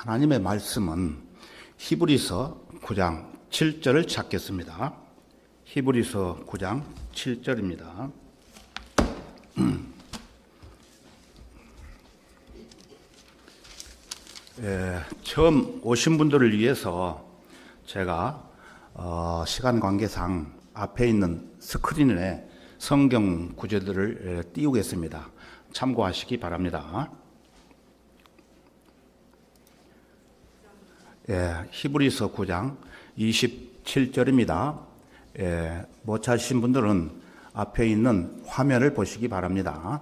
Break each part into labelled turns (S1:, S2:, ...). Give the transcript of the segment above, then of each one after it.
S1: 하나님의 말씀은 히브리서 9장 7절을 찾겠습니다. 히브리서 9장 7절입니다. 처음 오신 분들을 위해서 제가 시간 관계상 앞에 있는 스크린에 성경 구절들을 띄우겠습니다. 참고하시기 바랍니다. 히브리서 9장 27절입니다. 못 찾으신 분들은 앞에 있는 화면을 보시기 바랍니다.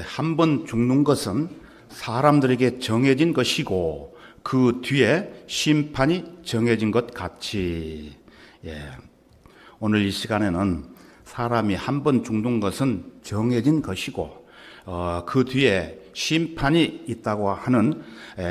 S1: 한 번 죽는 것은 사람들에게 정해진 것이고 그 뒤에 심판이 정해진 것 같이. 오늘 이 시간에는 사람이 한 번 죽는 것은 정해진 것이고 그 뒤에 심판이 있다고 하는,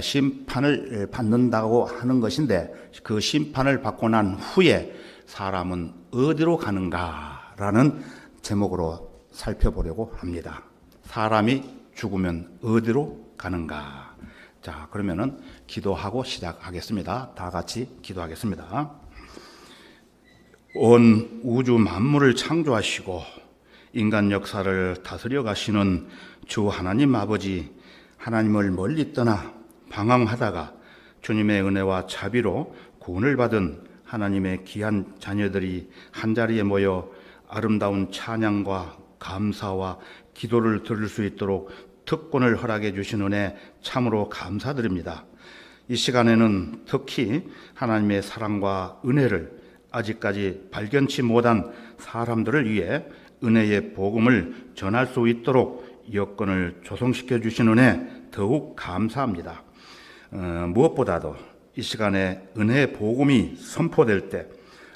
S1: 심판을 받는다고 하는 것인데, 그 심판을 받고 난 후에 사람은 어디로 가는가라는 제목으로 살펴보려고 합니다. 사람이 죽으면 어디로 가는가? 자, 그러면은 기도하고 시작하겠습니다. 다 같이 기도하겠습니다. 온 우주 만물을 창조하시고 인간 역사를 다스려 가시는 주 하나님 아버지, 하나님을 멀리 떠나 방황하다가 주님의 은혜와 자비로 구원을 받은 하나님의 귀한 자녀들이 한자리에 모여 아름다운 찬양과 감사와 기도를 들을 수 있도록 특권을 허락해 주신 은혜 참으로 감사드립니다. 이 시간에는 특히 하나님의 사랑과 은혜를 아직까지 발견치 못한 사람들을 위해 은혜의 복음을 전할 수 있도록 여건을 조성시켜 주신 은혜 더욱 감사합니다. 무엇보다도 이 시간에 은혜의 복음이 선포될 때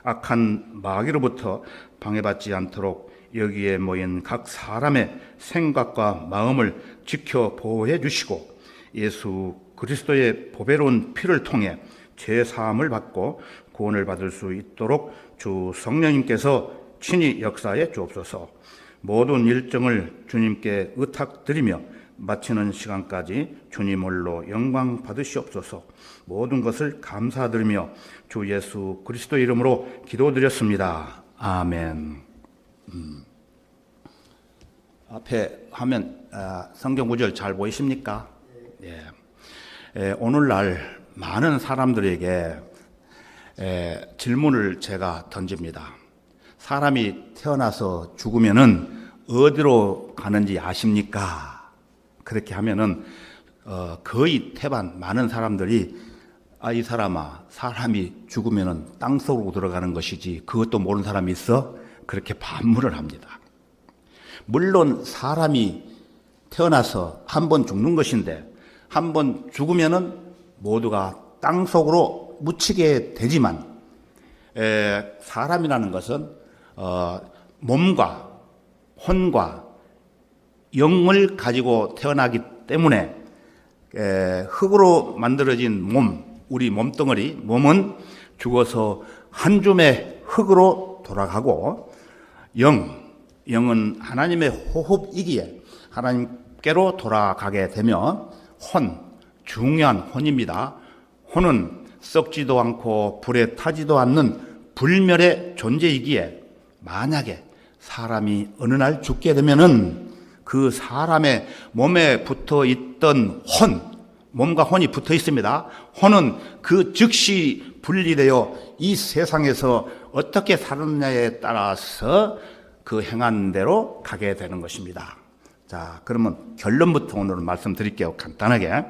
S1: 악한 마귀로부터 방해받지 않도록 여기에 모인 각 사람의 생각과 마음을 지켜 보호해 주시고 예수 그리스도의 보배로운 피를 통해 죄 사함을 받고 구원을 받을 수 있도록 주 성령님께서 친히 역사해 주옵소서. 모든 일정을 주님께 의탁드리며 마치는 시간까지 주님 홀로 영광 받으시옵소서. 모든 것을 감사드리며 주 예수 그리스도 이름으로 기도드렸습니다. 아멘. 앞에 화면 성경 구절 잘 보이십니까? 오늘날 많은 사람들에게 질문을 제가 던집니다. 사람이 태어나서 죽으면은 어디로 가는지 아십니까? 그렇게 하면은 거의 태반 많은 사람들이 이 사람아, 사람이 죽으면은 땅속으로 들어가는 것이지 그것도 모르는 사람이 있어? 그렇게 반문을 합니다. 물론 사람이 태어나서 한 번 죽는 것인데 한 번 죽으면은 모두가 땅속으로 묻히게 되지만 사람이라는 것은 몸과 혼과 영을 가지고 태어나기 때문에 흙으로 만들어진 몸, 우리 몸뚱어리, 몸은 죽어서 한 줌의 흙으로 돌아가고 영은 하나님의 호흡이기에 하나님께로 돌아가게 되며 중요한 혼입니다. 혼은 썩지도 않고 불에 타지도 않는 불멸의 존재이기에 만약에 사람이 어느 날 죽게 되면은 그 사람의 몸에 붙어 있던 몸과 혼이 붙어 있습니다. 혼은 그 즉시 분리되어 이 세상에서 어떻게 사느냐에 따라서 그 행한 대로 가게 되는 것입니다. 자, 그러면 결론부터 오늘은 말씀드릴게요. 간단하게.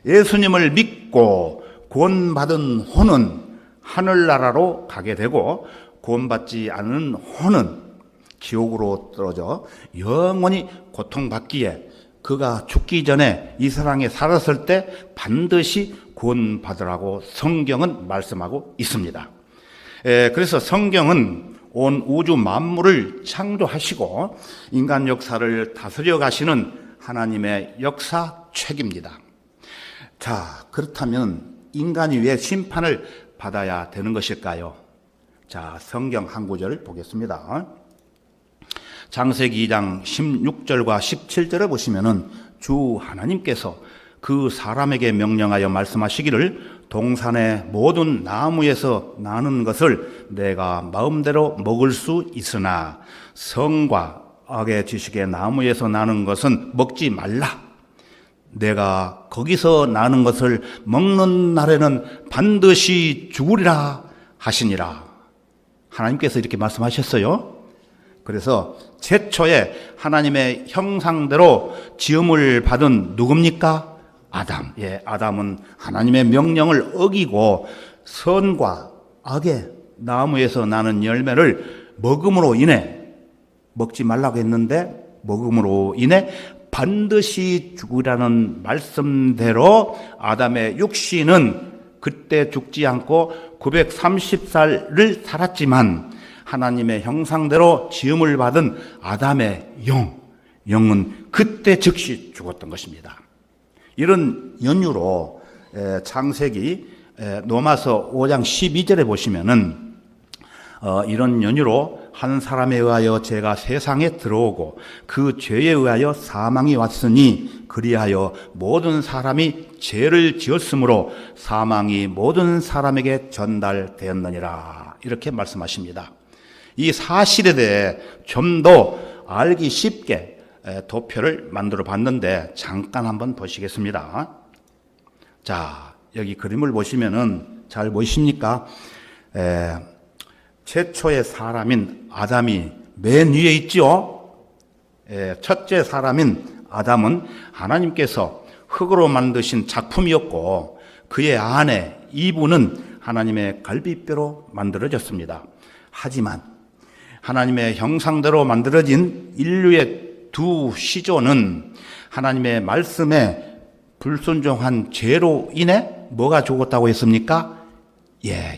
S1: 예수님을 믿고 구원받은 혼은 하늘나라로 가게 되고 구원받지 않은 혼은 지옥으로 떨어져 영원히 고통받기에 그가 죽기 전에 이 세상에 살았을 때 반드시 구원받으라고 성경은 말씀하고 있습니다. 그래서 성경은 온 우주 만물을 창조하시고 인간 역사를 다스려 가시는 하나님의 역사책입니다. 자, 그렇다면 인간이 왜 심판을 받아야 되는 것일까요? 자, 성경 한 구절 보겠습니다. 창세기 2장 16절과 17절에 보시면은 주 하나님께서 그 사람에게 명령하여 말씀하시기를 동산의 모든 나무에서 나는 것을 내가 마음대로 먹을 수 있으나 성과 악의 지식의 나무에서 나는 것은 먹지 말라. 내가 거기서 나는 것을 먹는 날에는 반드시 죽으리라 하시니라. 하나님께서 이렇게 말씀하셨어요. 그래서 최초에 하나님의 형상대로 지음을 받은 누굽니까? 아담. 아담은 하나님의 명령을 어기고 선과 악의 나무에서 나는 열매를 먹음으로 인해, 먹지 말라고 했는데 먹음으로 인해 반드시 죽으라는 말씀대로 아담의 육신은 그때 죽지 않고 930살을 살았지만 하나님의 형상대로 지음을 받은 아담의 영은 그때 즉시 죽었던 것입니다. 이런 연유로 창세기 로마서 5장 12절에 보시면은 이런 연유로 한 사람에 의하여 죄가 세상에 들어오고 그 죄에 의하여 사망이 왔으니 그리하여 모든 사람이 죄를 지었으므로 사망이 모든 사람에게 전달되었느니라. 이렇게 말씀하십니다. 이 사실에 대해 좀 더 알기 쉽게 도표를 만들어 봤는데 잠깐 한번 보시겠습니다. 자, 여기 그림을 보시면은 잘 보이십니까? 최초의 사람인 아담이 맨 위에 있죠. 첫째 사람인 아담은 하나님께서 흙으로 만드신 작품이었고 그의 아내 이브는 하나님의 갈비뼈로 만들어졌습니다. 하지만 하나님의 형상대로 만들어진 인류의 두 시조는 하나님의 말씀에 불순종한 죄로 인해 뭐가 죽었다고 했습니까?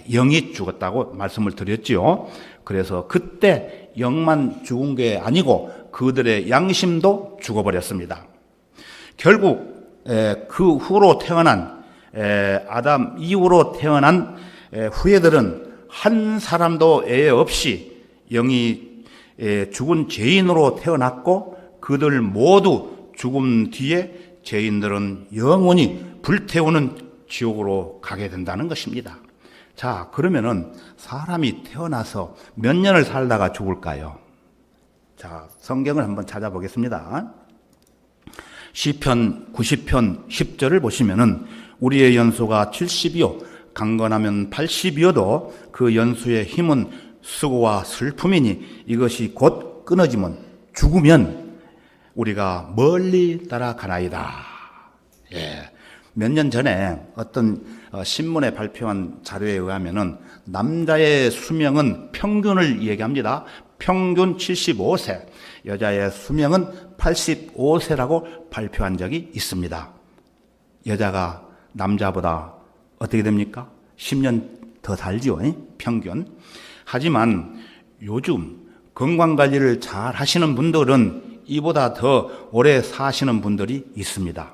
S1: 영이 죽었다고 말씀을 드렸지요. 그래서 그때 영만 죽은 게 아니고 그들의 양심도 죽어버렸습니다. 결국 그 후로 태어난 아담 이후로 태어난 후예들은 한 사람도 애 없이 영이 죽은 죄인으로 태어났고 그들 모두 죽음 뒤에 죄인들은 영원히 불태우는 지옥으로 가게 된다는 것입니다. 자, 그러면은 사람이 태어나서 몇 년을 살다가 죽을까요? 자, 성경을 한번 찾아보겠습니다. 시편 90편 10절을 보시면은 우리의 연수가 70이요 강건하면 80이어도 그 연수의 힘은 수고와 슬픔이니 이것이 곧 끊어지면 죽으면 우리가 멀리 따라가나이다. 몇 년 전에 어떤 신문에 발표한 자료에 의하면은 남자의 수명은 평균을 얘기합니다. 평균 75세, 여자의 수명은 85세라고 발표한 적이 있습니다. 여자가 남자보다 어떻게 됩니까? 10년 더 살지요, 평균. 하지만 요즘 건강관리를 잘 하시는 분들은 이보다 더 오래 사시는 분들이 있습니다.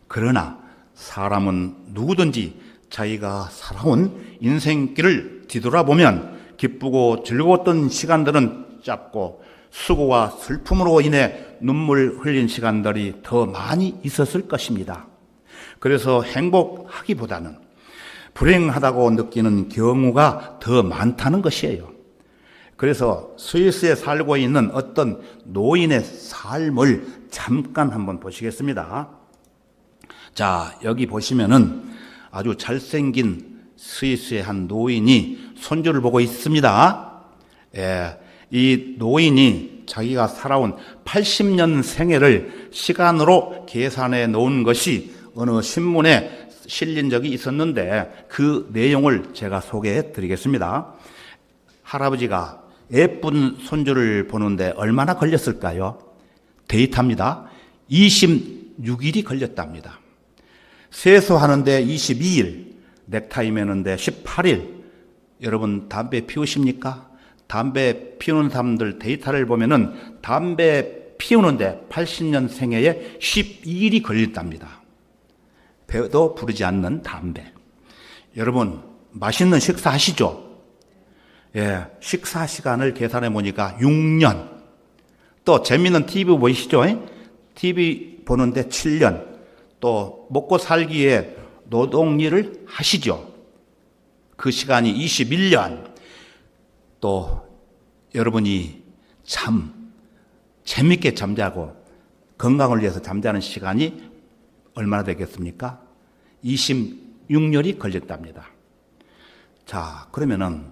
S1: 그러나 사람은 누구든지 자기가 살아온 인생길을 뒤돌아보면 기쁘고 즐거웠던 시간들은 짧고 수고와 슬픔으로 인해 눈물 흘린 시간들이 더 많이 있었을 것입니다. 그래서 행복하기보다는 불행하다고 느끼는 경우가 더 많다는 것이에요. 그래서 스위스에 살고 있는 어떤 노인의 삶을 잠깐 한번 보시겠습니다. 자, 여기 보시면은 아주 잘생긴 스위스의 한 노인이 손주를 보고 있습니다. 이 노인이 자기가 살아온 80년 생애를 시간으로 계산해 놓은 것이 어느 신문에 실린 적이 있었는데 그 내용을 제가 소개해 드리겠습니다. 할아버지가 예쁜 손주를 보는데 얼마나 걸렸을까요? 데이트합니다. 26일이 걸렸답니다. 세수하는데 22일, 넥타이 매는데 18일. 여러분 담배 피우십니까? 담배 피우는 사람들 데이터를 보면은 담배 피우는데 80년 생애에 12일이 걸렸답니다. 배도 부르지 않는 담배. 여러분 맛있는 식사 하시죠? 식사 시간을 계산해 보니까 6년. 또 재미있는 TV 보이시죠? TV 보는데 7년, 또 먹고 살기에 노동일을 하시죠. 그 시간이 21년. 또 여러분이 참 재밌게 잠자고 건강을 위해서 잠자는 시간이 얼마나 되겠습니까? 26년이 걸렸답니다. 자, 그러면은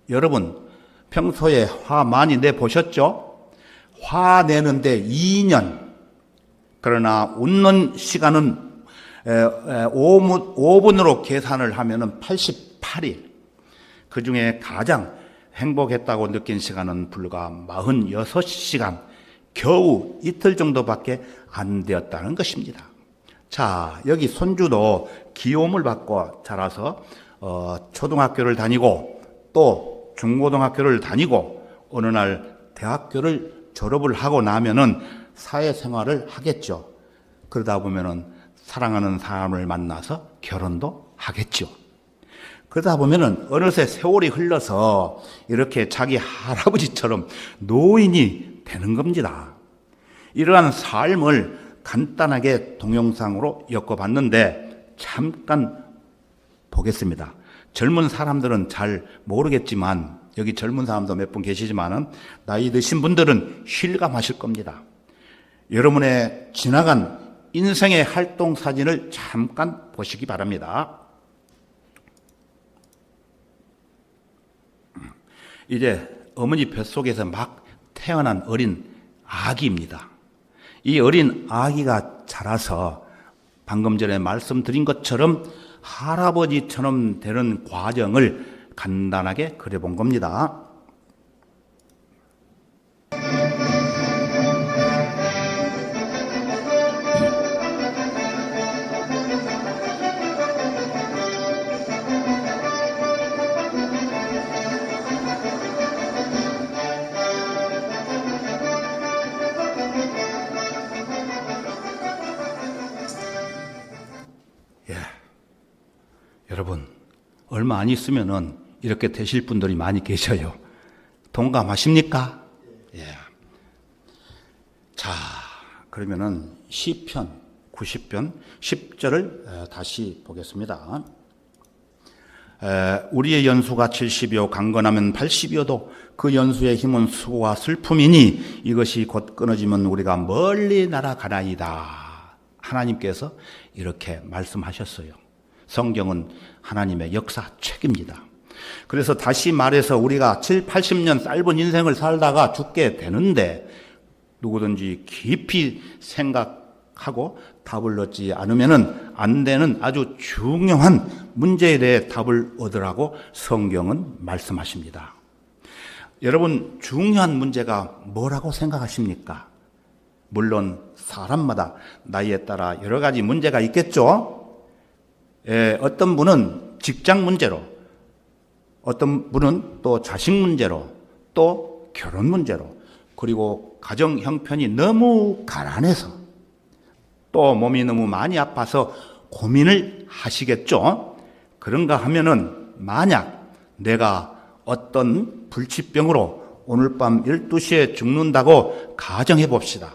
S1: 여러분 평소에 화 많이 내보셨죠? 화 내는데 2년. 그러나 웃는 시간은 5분으로 계산을 하면은 88일. 그 중에 가장 행복했다고 느낀 시간은 불과 46시간, 겨우 이틀 정도밖에 안 되었다는 것입니다. 자, 여기 손주도 귀여움을 받고 자라서 초등학교를 다니고 또 중고등학교를 다니고 어느 날 대학교를 졸업을 하고 나면은 사회생활을 하겠죠. 그러다 보면은 사랑하는 사람을 만나서 결혼도 하겠죠. 그러다 보면은 어느새 세월이 흘러서 이렇게 자기 할아버지처럼 노인이 되는 겁니다. 이러한 삶을 간단하게 동영상으로 엮어봤는데 잠깐 보겠습니다. 젊은 사람들은 잘 모르겠지만 여기 젊은 사람도 몇 분 계시지만은 나이 드신 분들은 실감하실 겁니다. 여러분의 지나간 인생의 활동 사진을 잠깐 보시기 바랍니다. 이제 어머니 뱃속에서 막 태어난 어린 아기입니다. 이 어린 아기가 자라서 방금 전에 말씀드린 것처럼 할아버지처럼 되는 과정을 간단하게 그려본 겁니다. 여러분, 얼마 안 있으면은 이렇게 되실 분들이 많이 계셔요. 동감하십니까? 예. 자, 그러면은 시편 90편 10절을 다시 보겠습니다. 우리의 연수가 70이요 강건하면 80이어도 그 연수의 힘은 수고와 슬픔이니 이것이 곧 끊어지면 우리가 멀리 날아가나이다. 하나님께서 이렇게 말씀하셨어요. 성경은 하나님의 역사책입니다. 그래서 다시 말해서 우리가 7, 80년 짧은 인생을 살다가 죽게 되는데 누구든지 깊이 생각하고 답을 얻지 않으면 안 되는 아주 중요한 문제에 대해 답을 얻으라고 성경은 말씀하십니다. 여러분, 중요한 문제가 뭐라고 생각하십니까? 물론 사람마다 나이에 따라 여러 가지 문제가 있겠죠. 어떤 분은 직장 문제로, 어떤 분은 또 자식 문제로, 또 결혼 문제로, 그리고 가정 형편이 너무 가난해서, 또 몸이 너무 많이 아파서 고민을 하시겠죠. 그런가 하면은 만약 내가 어떤 불치병으로 오늘 밤 12시에 죽는다고 가정해 봅시다.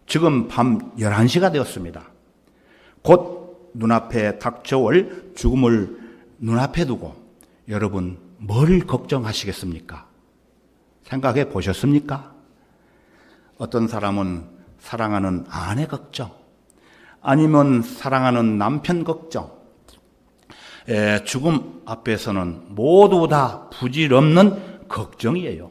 S1: 지금 밤 11시가 되었습니다. 곧 눈앞에 닥쳐올 죽음을 눈앞에 두고 여러분 뭘 걱정하시겠습니까? 생각해 보셨습니까? 어떤 사람은 사랑하는 아내 걱정, 아니면 사랑하는 남편 걱정, 죽음 앞에서는 모두 다 부질없는 걱정이에요.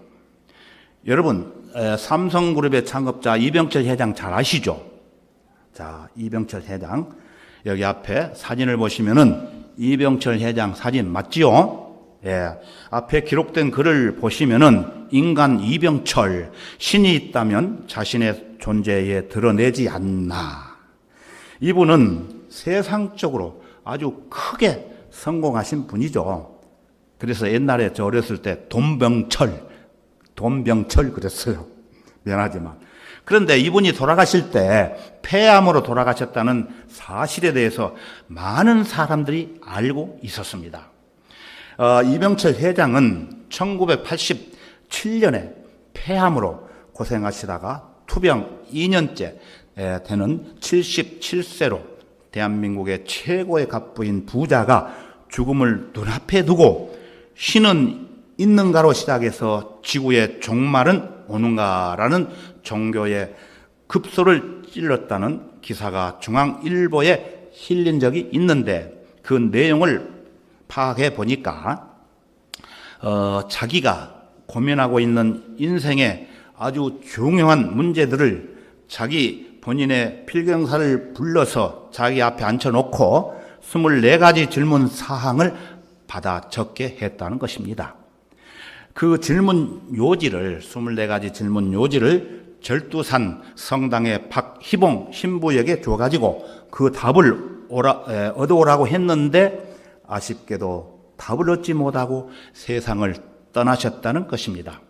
S1: 여러분, 삼성그룹의 창업자 이병철 회장 잘 아시죠? 자, 이병철 회장 여기 앞에 사진을 보시면은 이병철 회장 사진 맞지요? 예. 앞에 기록된 글을 보시면은 인간 이병철, 신이 있다면 자신의 존재에 드러내지 않나. 이분은 세상적으로 아주 크게 성공하신 분이죠. 그래서 옛날에 저 어렸을 때 돈병철 그랬어요. 미안하지만. 그런데 이분이 돌아가실 때 폐암으로 돌아가셨다는 사실에 대해서 많은 사람들이 알고 있었습니다. 이병철 회장은 1987년에 폐암으로 고생하시다가 투병 2년째 되는 77세로 대한민국의 최고의 갑부인 부자가 죽음을 눈앞에 두고 신은 있는가로 시작해서 지구의 종말은 오는가라는 종교의 급소를 찔렀다는 기사가 중앙일보에 실린 적이 있는데, 그 내용을 파악해 보니까 자기가 고민하고 있는 인생의 아주 중요한 문제들을 자기 본인의 필경사를 불러서 자기 앞에 앉혀놓고 24가지 질문 사항을 받아 적게 했다는 것입니다. 그 질문 요지를, 24가지 질문 요지를 절두산 성당의 박희봉 신부에게 줘가지고 그 답을 얻어오라고 했는데 아쉽게도 답을 얻지 못하고 세상을 떠나셨다는 것입니다.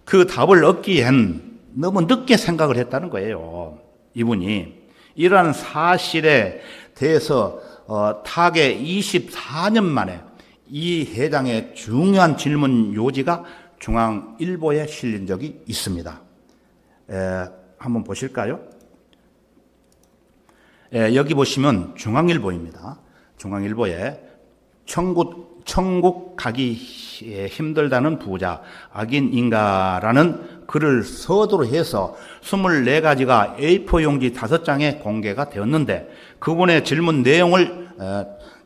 S1: 그 답을 얻기엔 너무 늦게 생각을 했다는 거예요. 이분이 이러한 사실에 대해서 타계 24년 만에 이 회장의 중요한 질문 요지가 중앙일보에 실린 적이 있습니다. 한번 보실까요? 여기 보시면 중앙일보입니다. 중앙일보에 천국 가기 힘들다는 부자 악인인가라는 글을 서두로 해서 24가지가 A4 용지 5장에 공개가 되었는데, 그분의 질문 내용을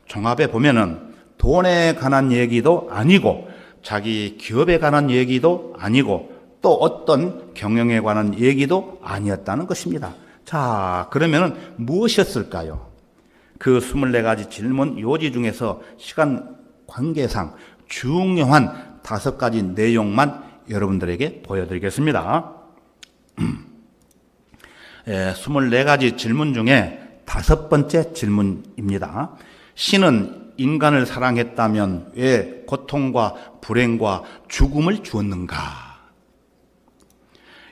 S1: 종합해 보면은 돈에 관한 얘기도 아니고 자기 기업에 관한 얘기도 아니고 또 어떤 경영에 관한 얘기도 아니었다는 것입니다. 자, 그러면은 무엇이었을까요? 그 24가지 질문 요지 중에서 시간 관계상 중요한 5가지 내용만 여러분들에게 보여드리겠습니다. 24가지 질문 중에 5번째 질문입니다. 신은 인간을 사랑했다면 왜 고통과 불행과 죽음을 주었는가?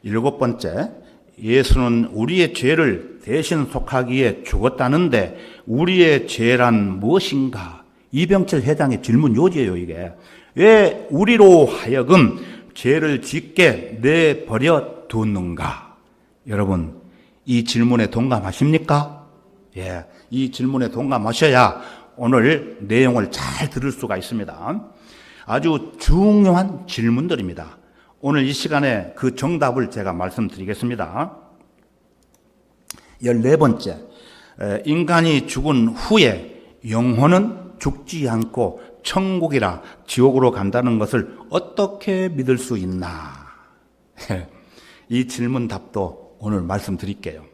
S1: 7번째, 예수는 우리의 죄를 대신 속하기에 죽었다는데 우리의 죄란 무엇인가? 이병철 회장의 질문 요지예요, 이게. 왜 우리로 하여금 죄를 짓게 내버려 두었는가? 여러분, 이 질문에 동감하십니까? 예, 이 질문에 동감하셔야 오늘 내용을 잘 들을 수가 있습니다. 아주 중요한 질문들입니다. 오늘 이 시간에 그 정답을 제가 말씀드리겠습니다. 14번째, 인간이 죽은 후에 영혼은 죽지 않고 천국이라 지옥으로 간다는 것을 어떻게 믿을 수 있나? 이 질문 답도 오늘 말씀드릴게요.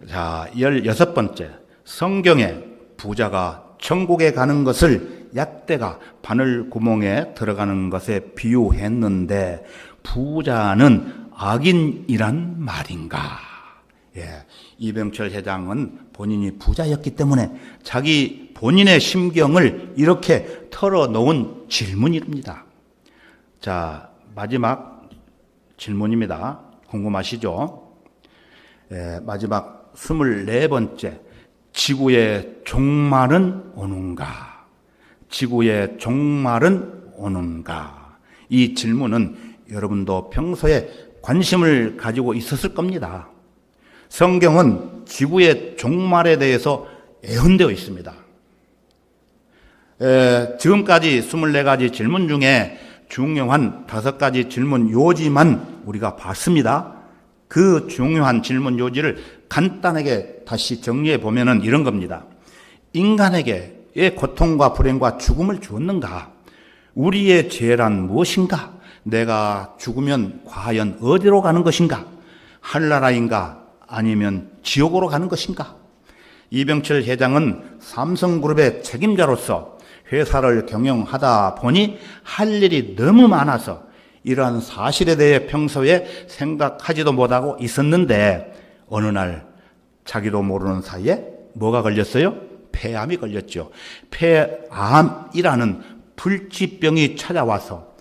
S1: 자, 16번째, 성경에 부자가 천국에 가는 것을 약대가 바늘 구멍에 들어가는 것에 비유했는데 부자는 악인이란 말인가? 예, 이병철 회장은 본인이 부자였기 때문에 자기 본인의 심경을 이렇게 털어놓은 질문입니다. 자, 마지막 질문입니다. 궁금하시죠? 예, 마지막 24번째, 지구의 종말은 오는가? 지구의 종말은 오는가? 이 질문은 여러분도 평소에 관심을 가지고 있었을 겁니다. 성경은 지구의 종말에 대해서 예언되어 있습니다. 지금까지 24가지 질문 중에 중요한 5가지 질문 요지만 우리가 봤습니다. 그 중요한 질문 요지를 간단하게 다시 정리해 보면은 이런 겁니다. 인간에게 왜 고통과 불행과 죽음을 주었는가? 우리의 죄란 무엇인가? 내가 죽으면 과연 어디로 가는 것인가? 하늘나라인가? 아니면 지옥으로 가는 것인가? 이병철 회장은 삼성그룹의 책임자로서 회사를 경영하다 보니 할 일이 너무 많아서 이러한 사실에 대해 평소에 생각하지도 못하고 있었는데 어느 날 자기도 모르는 사이에 뭐가 걸렸어요? 폐암이 걸렸죠. 폐암이라는 불치병이 찾아와서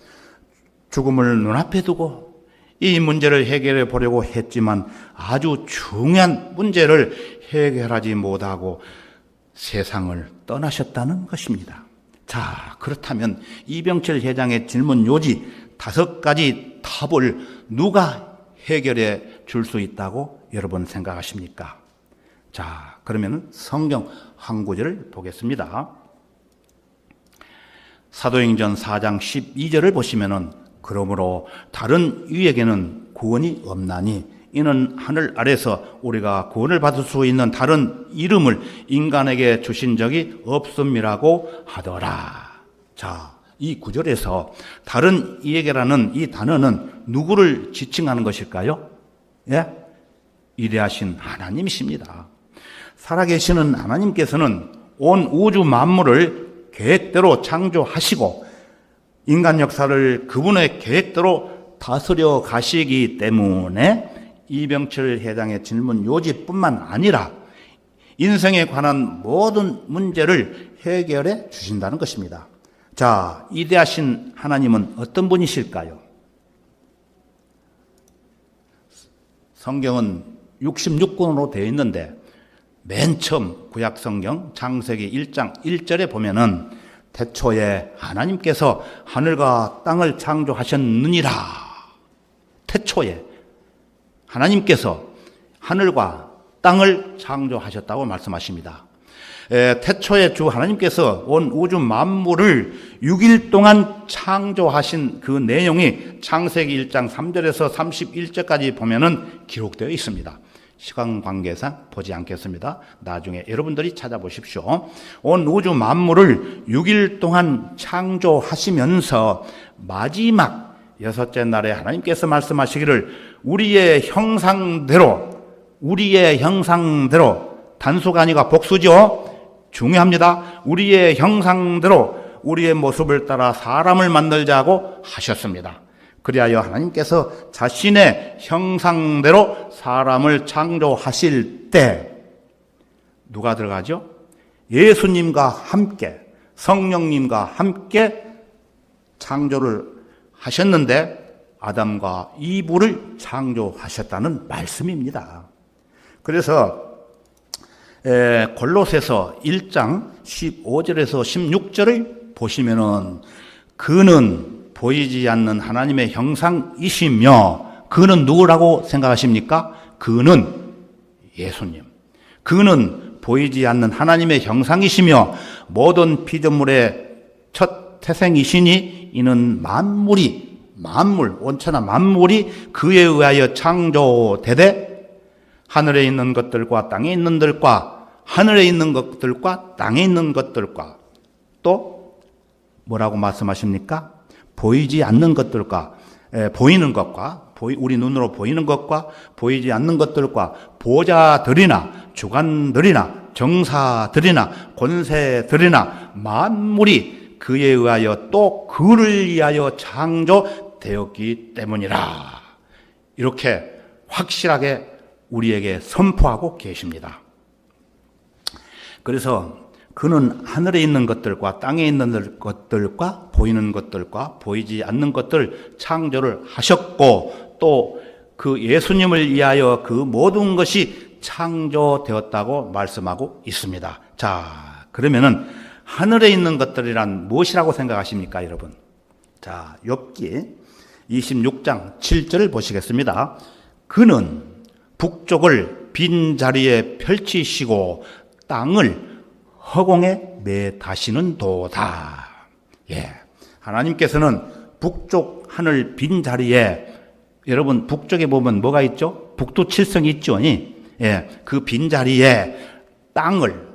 S1: 죽음을 눈앞에 두고 이 문제를 해결해 보려고 했지만 아주 중요한 문제를 해결하지 못하고 세상을 떠나셨다는 것입니다. 자, 그렇다면 이병철 회장의 질문 요지 5가지 답을 누가 해결해 줄 수 있다고 여러분 생각하십니까? 자, 그러면 성경 한 구절을 보겠습니다. 사도행전 4장 12절을 보시면은 그러므로 다른 이에게는 구원이 없나니 이는 하늘 아래서 우리가 구원을 받을 수 있는 다른 이름을 인간에게 주신 적이 없음이라고 하더라. 자, 이 구절에서 다른 이에게라는 이 단어는 누구를 지칭하는 것일까요? 예? 위대하신 하나님이십니다. 살아계시는 하나님께서는 온 우주 만물을 계획대로 창조하시고 인간 역사를 그분의 계획대로 다스려 가시기 때문에 이병철 회장의 질문 요지뿐만 아니라 인생에 관한 모든 문제를 해결해 주신다는 것입니다. 자, 위대하신 하나님은 어떤 분이실까요? 성경은 66권으로 되어 있는데 맨 처음 구약성경 창세기 1장 1절에 보면은 태초에 하나님께서 하늘과 땅을 창조하셨느니라. 태초에 하나님께서 하늘과 땅을 창조하셨다고 말씀하십니다. 태초에 주 하나님께서 온 우주 만물을 6일 동안 창조하신 그 내용이 창세기 1장 3절에서 31절까지 보면은 기록되어 있습니다. 시간 관계상 보지 않겠습니다. 나중에 여러분들이 찾아보십시오. 온 우주 만물을 6일 동안 창조하시면서 마지막 6째 날에 하나님께서 말씀하시기를 우리의 형상대로 단수가 아니라 복수죠. 중요합니다. 우리의 형상대로 우리의 모습을 따라 사람을 만들자고 하셨습니다. 그리하여 하나님께서 자신의 형상대로 사람을 창조하실 때 누가 들어가죠? 예수님과 함께 성령님과 함께 창조를 하셨는데 아담과 이브를 창조하셨다는 말씀입니다. 그래서 골로새서 1장 15절에서 16절을 보시면은 그는 보이지 않는 하나님의 형상이시며 그는 누구라고 생각하십니까? 그는 예수님. 그는 보이지 않는 하나님의 형상이시며 모든 피조물의 첫 태생이시니 이는 온천한 만물이 그에 의하여 창조되되 하늘에 있는 것들과 땅에 있는 것들과 하늘에 있는 것들과 땅에 있는 것들과 또 뭐라고 말씀하십니까? 보이지 않는 것들과 보이는 것과 우리 눈으로 보이는 것과 보이지 않는 것들과 보좌들이나 주관들이나 정사들이나 권세들이나 만물이 그에 의하여 또 그를 위하여 창조되었기 때문이라. 이렇게 확실하게 우리에게 선포하고 계십니다. 그래서 그는 하늘에 있는 것들과 땅에 있는 것들과 보이는 것들과 보이지 않는 것들 창조를 하셨고 또 그 예수님을 위하여 그 모든 것이 창조되었다고 말씀하고 있습니다. 자, 그러면은 하늘에 있는 것들이란 무엇이라고 생각하십니까, 여러분? 자, 욥기 26장 7절을 보시겠습니다. 그는 북쪽을 빈 자리에 펼치시고 땅을 허공에 매다시는 도다. 예. 하나님께서는 북쪽 하늘 빈 자리에 여러분 북쪽에 보면 뭐가 있죠? 북두 칠성이 있죠. 예. 그 빈 자리에 땅을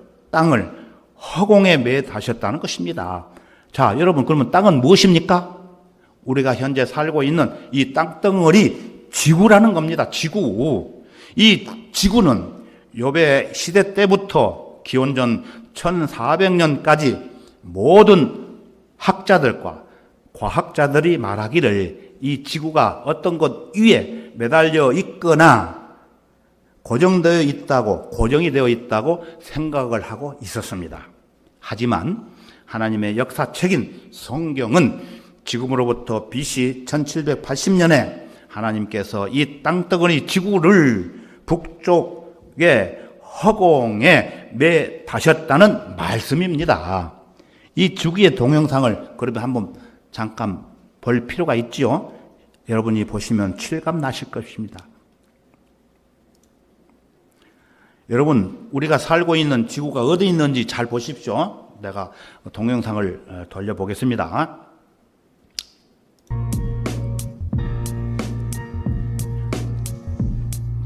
S1: 허공에 매다셨다는 것입니다. 자, 여러분 그러면 땅은 무엇입니까? 우리가 현재 살고 있는 이 땅덩어리 지구라는 겁니다. 지구. 이 지구는 욥의 시대 때부터 기원전 1400년까지 모든 학자들과 과학자들이 말하기를 이 지구가 어떤 것 위에 매달려 있거나 고정이 되어 있다고 생각을 하고 있었습니다. 하지만 하나님의 역사책인 성경은 지금으로부터 BC 1780년에 하나님께서 이 땅덩어리 지구를 북쪽에 허공에 매다셨다는 말씀입니다. 이 지구의 동영상을 그러면 한번 잠깐 볼 필요가 있지요. 여러분이 보시면 실감 나실 것입니다. 여러분, 우리가 살고 있는 지구가 어디 있는지 잘 보십시오. 내가 동영상을 돌려보겠습니다.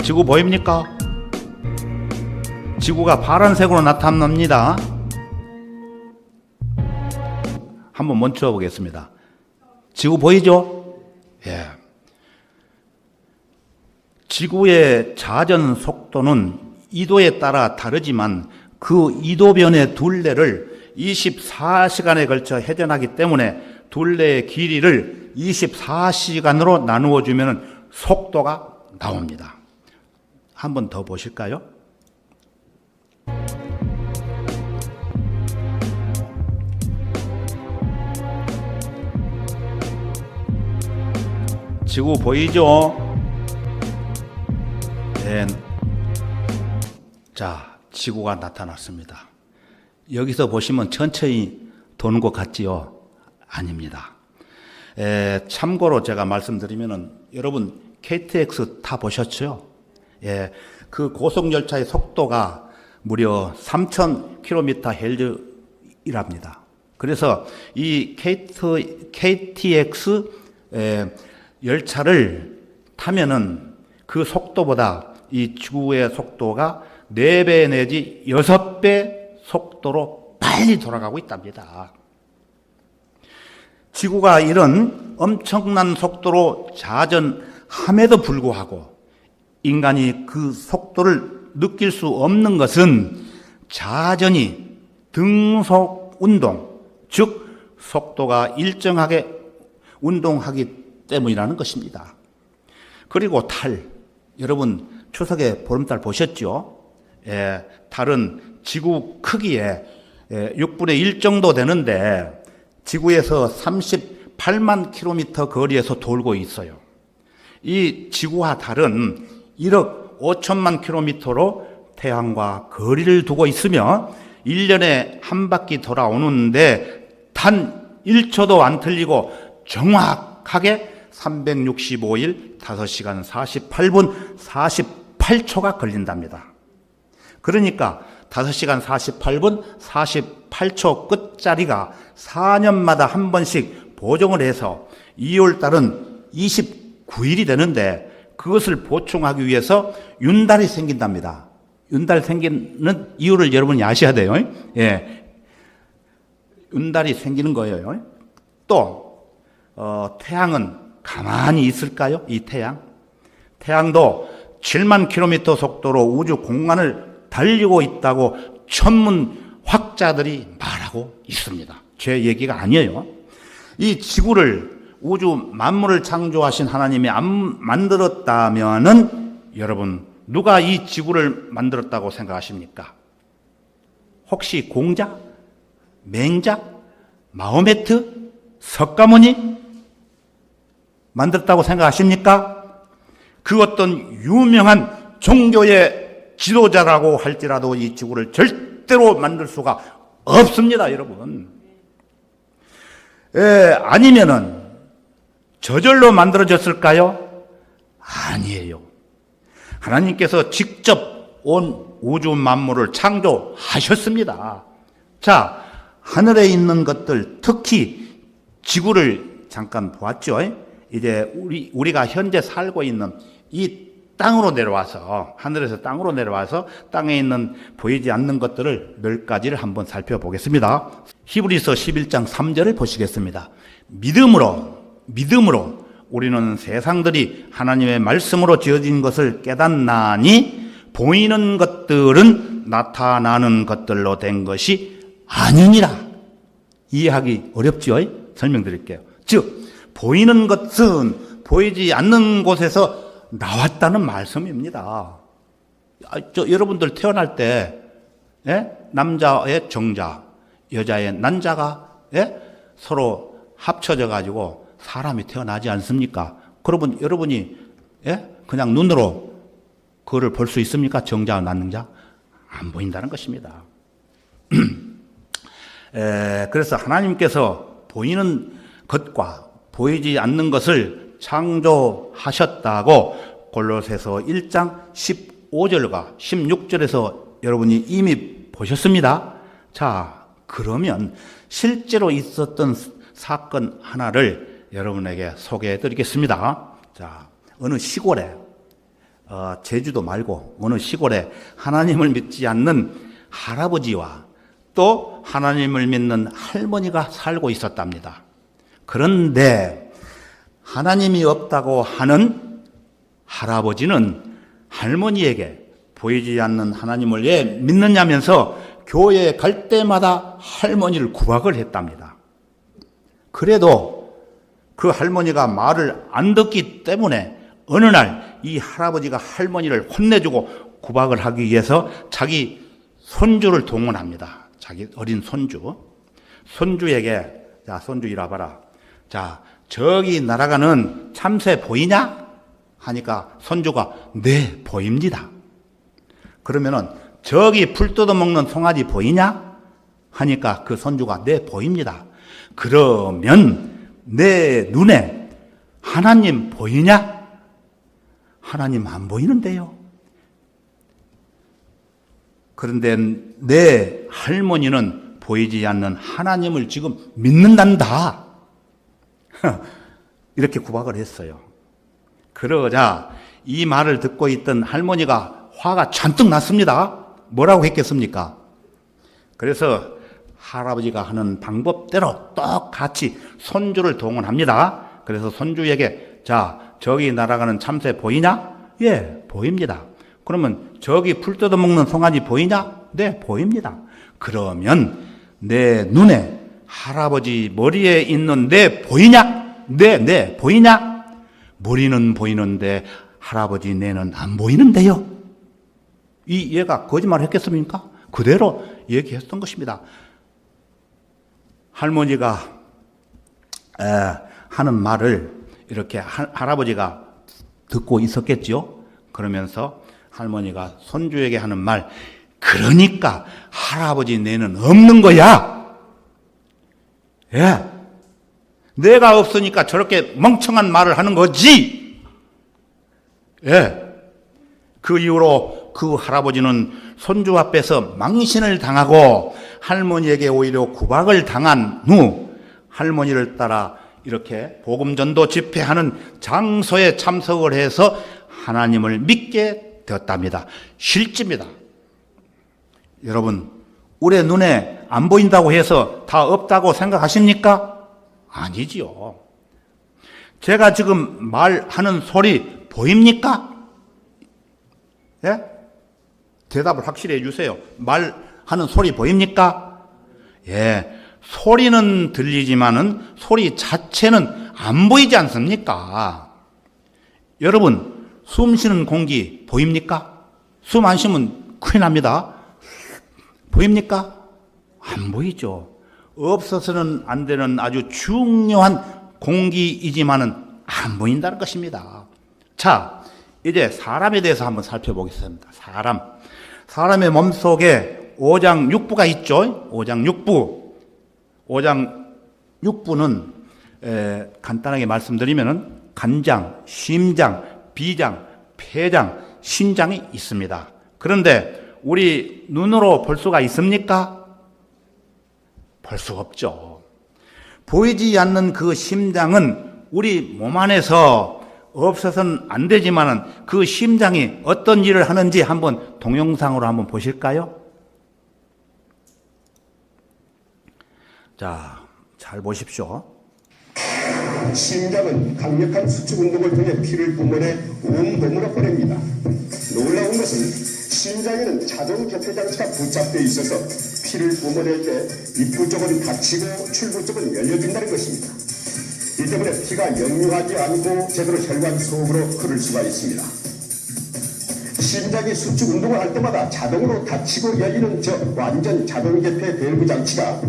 S1: 지구 보입니까? 지구가 파란색으로 나타납니다. 한번 멈춰 보겠습니다. 지구 보이죠? 예. 지구의 자전 속도는 이도에 따라 다르지만 그 이도변의 둘레를 24시간에 걸쳐 회전하기 때문에 둘레의 길이를 24시간으로 나누어 주면 속도가 나옵니다. 한 번 더 보실까요? 지구 보이죠? 네. 자, 지구가 나타났습니다. 여기서 보시면 천천히 도는 것 같지요? 아닙니다. 참고로 제가 말씀드리면은 여러분 KTX 타 보셨죠? 예, 그 고속열차의 속도가 무려 3,000km/h이랍니다. 그래서 이 KTX 열차를 타면은 그 속도보다 이 지구의 속도가 4배 내지 6배 속도로 빨리 돌아가고 있답니다. 지구가 이런 엄청난 속도로 자전함에도 불구하고 인간이 그 속도를 느낄 수 없는 것은 자전이 등속 운동, 즉 속도가 일정하게 운동하기 때문이라는 것입니다. 그리고 달, 여러분 추석에 보름달 보셨죠? 달은 지구 크기의 6분의 1 정도 되는데 지구에서 38만 킬로미터 거리에서 돌고 있어요. 이 지구와 달은 1억 5천만 킬로미터로 태양과 거리를 두고 있으며 1년에 한 바퀴 돌아오는데 단 1초도 안 틀리고 정확하게 365일 5시간 48분 48초가 걸린답니다. 그러니까 5시간 48분 48초 끝자리가 4년마다 한 번씩 보정을 해서 2월 달은 29일이 되는데 그것을 보충하기 위해서 윤달이 생긴답니다. 윤달 생기는 이유를 여러분이 아셔야 돼요. 예. 윤달이 생기는 거예요. 또 태양은 가만히 있을까요? 이 태양도 7만 킬로미터 속도로 우주 공간을 달리고 있다고 천문 학자들이 말하고 있습니다. 제 얘기가 아니에요. 이 지구를 우주 만물을 창조하신 하나님이 안 만들었다면은 여러분 누가 이 지구를 만들었다고 생각하십니까? 혹시 공자, 맹자, 마호메트, 석가모니 만들었다고 생각하십니까? 그 어떤 유명한 종교의 지도자라고 할지라도 이 지구를 절대로 만들 수가 없습니다, 여러분. 아니면은 저절로 만들어졌을까요? 아니에요. 하나님께서 직접 온 우주 만물을 창조하셨습니다. 자, 하늘에 있는 것들, 특히 지구를 잠깐 보았죠. 이제 우리가 현재 살고 있는 이 땅으로 내려와서, 하늘에서 땅으로 내려와서 땅에 있는 보이지 않는 것들을 몇 가지를 한번 살펴보겠습니다. 히브리서 11장 3절을 보시겠습니다. 믿음으로 우리는 세상들이 하나님의 말씀으로 지어진 것을 깨닫나니 보이는 것들은 나타나는 것들로 된 것이 아니니라. 이해하기 어렵죠? 설명드릴게요. 즉 보이는 것은 보이지 않는 곳에서 나왔다는 말씀입니다. 여러분들 태어날 때 남자의 정자, 여자의 난자가 서로 합쳐져 가지고 사람이 태어나지 않습니까? 그러면 여러분이 그냥 눈으로 그거를 볼 수 있습니까? 정자와 난자? 안 보인다는 것입니다. 그래서 하나님께서 보이는 것과 보이지 않는 것을 창조하셨다고 골로새서 1장 15절과 16절에서 여러분이 이미 보셨습니다. 자, 그러면 실제로 있었던 사건 하나를 여러분에게 소개해 드리겠습니다. 자, 어느 시골에 제주도 말고 어느 시골에 하나님을 믿지 않는 할아버지와 또 하나님을 믿는 할머니가 살고 있었답니다. 그런데 하나님이 없다고 하는 할아버지는 할머니에게 보이지 않는 하나님을 왜 믿느냐면서 교회에 갈 때마다 할머니를 구박을 했답니다. 그래도 그 할머니가 말을 안 듣기 때문에 어느 날 이 할아버지가 할머니를 혼내주고 구박을 하기 위해서 자기 손주를 동원합니다. 자기 어린 손주에게 자, 손주 이리 와봐라. 자, 저기 날아가는 참새 보이냐? 하니까 손주가 네, 보입니다. 그러면은 저기 풀 뜯어먹는 송아지 보이냐? 하니까 그 손주가 네, 보입니다. 그러면 내 눈에 하나님 보이냐? 하나님 안 보이는데요. 그런데 내 할머니는 보이지 않는 하나님을 지금 믿는단다. 이렇게 구박을 했어요. 그러자 이 말을 듣고 있던 할머니가 화가 잔뜩 났습니다. 뭐라고 했겠습니까? 그래서 할아버지가 하는 방법대로 똑같이 손주를 동원합니다. 그래서 손주에게 자, 저기 날아가는 참새 보이냐? 예, 보입니다. 그러면 저기 풀 뜯어먹는 송아지 보이냐? 네, 보입니다. 그러면 내 눈에 할아버지 머리에 있는 내 보이냐? 네, 보이냐? 머리는 보이는데 할아버지 뇌는 안 보이는데요. 이 얘가 거짓말을 했겠습니까? 그대로 얘기했던 것입니다. 할머니가 하는 말을 이렇게 할아버지가 듣고 있었겠죠. 그러면서 할머니가 손주에게 하는 말, 그러니까 할아버지 뇌는 없는 거야. 예, 내가 없으니까 저렇게 멍청한 말을 하는 거지. 예, 그 이후로 그 할아버지는 손주 앞에서 망신을 당하고 할머니에게 오히려 구박을 당한 후 할머니를 따라 이렇게 복음전도 집회하는 장소에 참석을 해서 하나님을 믿게 되었답니다. 실제입니다. 여러분, 우리 눈에 안 보인다고 해서 다 없다고 생각하십니까? 아니지요. 제가 지금 말하는 소리 보입니까? 예? 대답을 확실히 해주세요. 말하는 소리 보입니까? 예. 소리는 들리지만은 소리 자체는 안 보이지 않습니까? 여러분, 숨 쉬는 공기 보입니까? 숨 안 쉬면 큰일 납니다. 보입니까? 안 보이죠. 없어서는 안 되는 아주 중요한 공기이지만은 안 보인다는 것입니다. 자, 이제 사람에 대해서 한번 살펴보겠습니다. 사람의 몸속에 오장육부가 있죠. 오장육부는 간단하게 말씀드리면은 간장, 심장, 비장, 폐장, 신장이 있습니다. 그런데 우리 눈으로 볼 수가 있습니까? 볼 수 없죠. 보이지 않는 그 심장은 우리 몸 안에서 없어서는 안 되지만은 그 심장이 어떤 일을 하는지 한번 동영상으로 한번 보실까요? 자, 잘 보십시오.
S2: 심장은 강력한 수축 운동을 통해 피를 뿜어내 온몸으로 보냅니다. 놀라운 것은 심장에는 자동 개폐 장치가 부착되어 있어서 피를 뿜어낼 때 입구 쪽은 닫히고 출구 쪽은 열려진다는 것입니다. 이 때문에 피가 역류하지 않고 제대로 혈관 속으로 흐를 수가 있습니다. 심장이 수축 운동을 할 때마다 자동으로 닫히고 열리는 저 완전 자동 개폐 밸브 장치가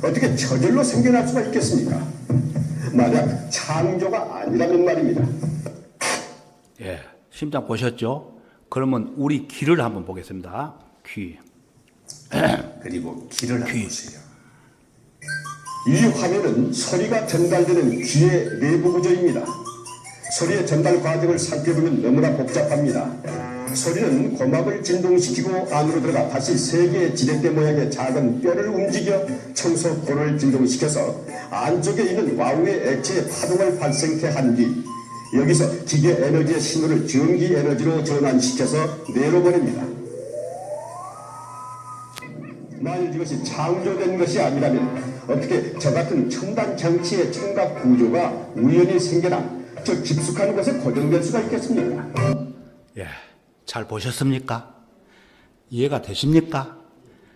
S2: 어떻게 저절로 생겨날 수가 있겠습니까? 만약 창조가 아니라면 말입니다.
S1: 예, 심장 보셨죠? 그러면 우리 귀를 한번 보겠습니다. 귀.
S2: 그리고 귀를 한번 보세요. 이 화면은 소리가 전달되는 귀의 내부 구조입니다. 소리의 전달 과정을 살펴보면 너무나 복잡합니다. 소리는 고막을 진동시키고 안으로 들어가 다시 세 개의 지렛대 모양의 작은 뼈를 움직여 청소포를 진동시켜서 안쪽에 있는 와우의 액체의 파동을 발생케 한 뒤 여기서 기계 에너지의 신호를 전기 에너지로 전환시켜서 뇌로 보냅니다. 만일 이것이 창조된 것이 아니라면 어떻게 저 같은 첨단 장치의 청각 구조가 우연히 생겨나 저 깊숙한 곳에 고정될 수가 있겠습니까?
S1: 예, 잘 보셨습니까? 이해가 되십니까?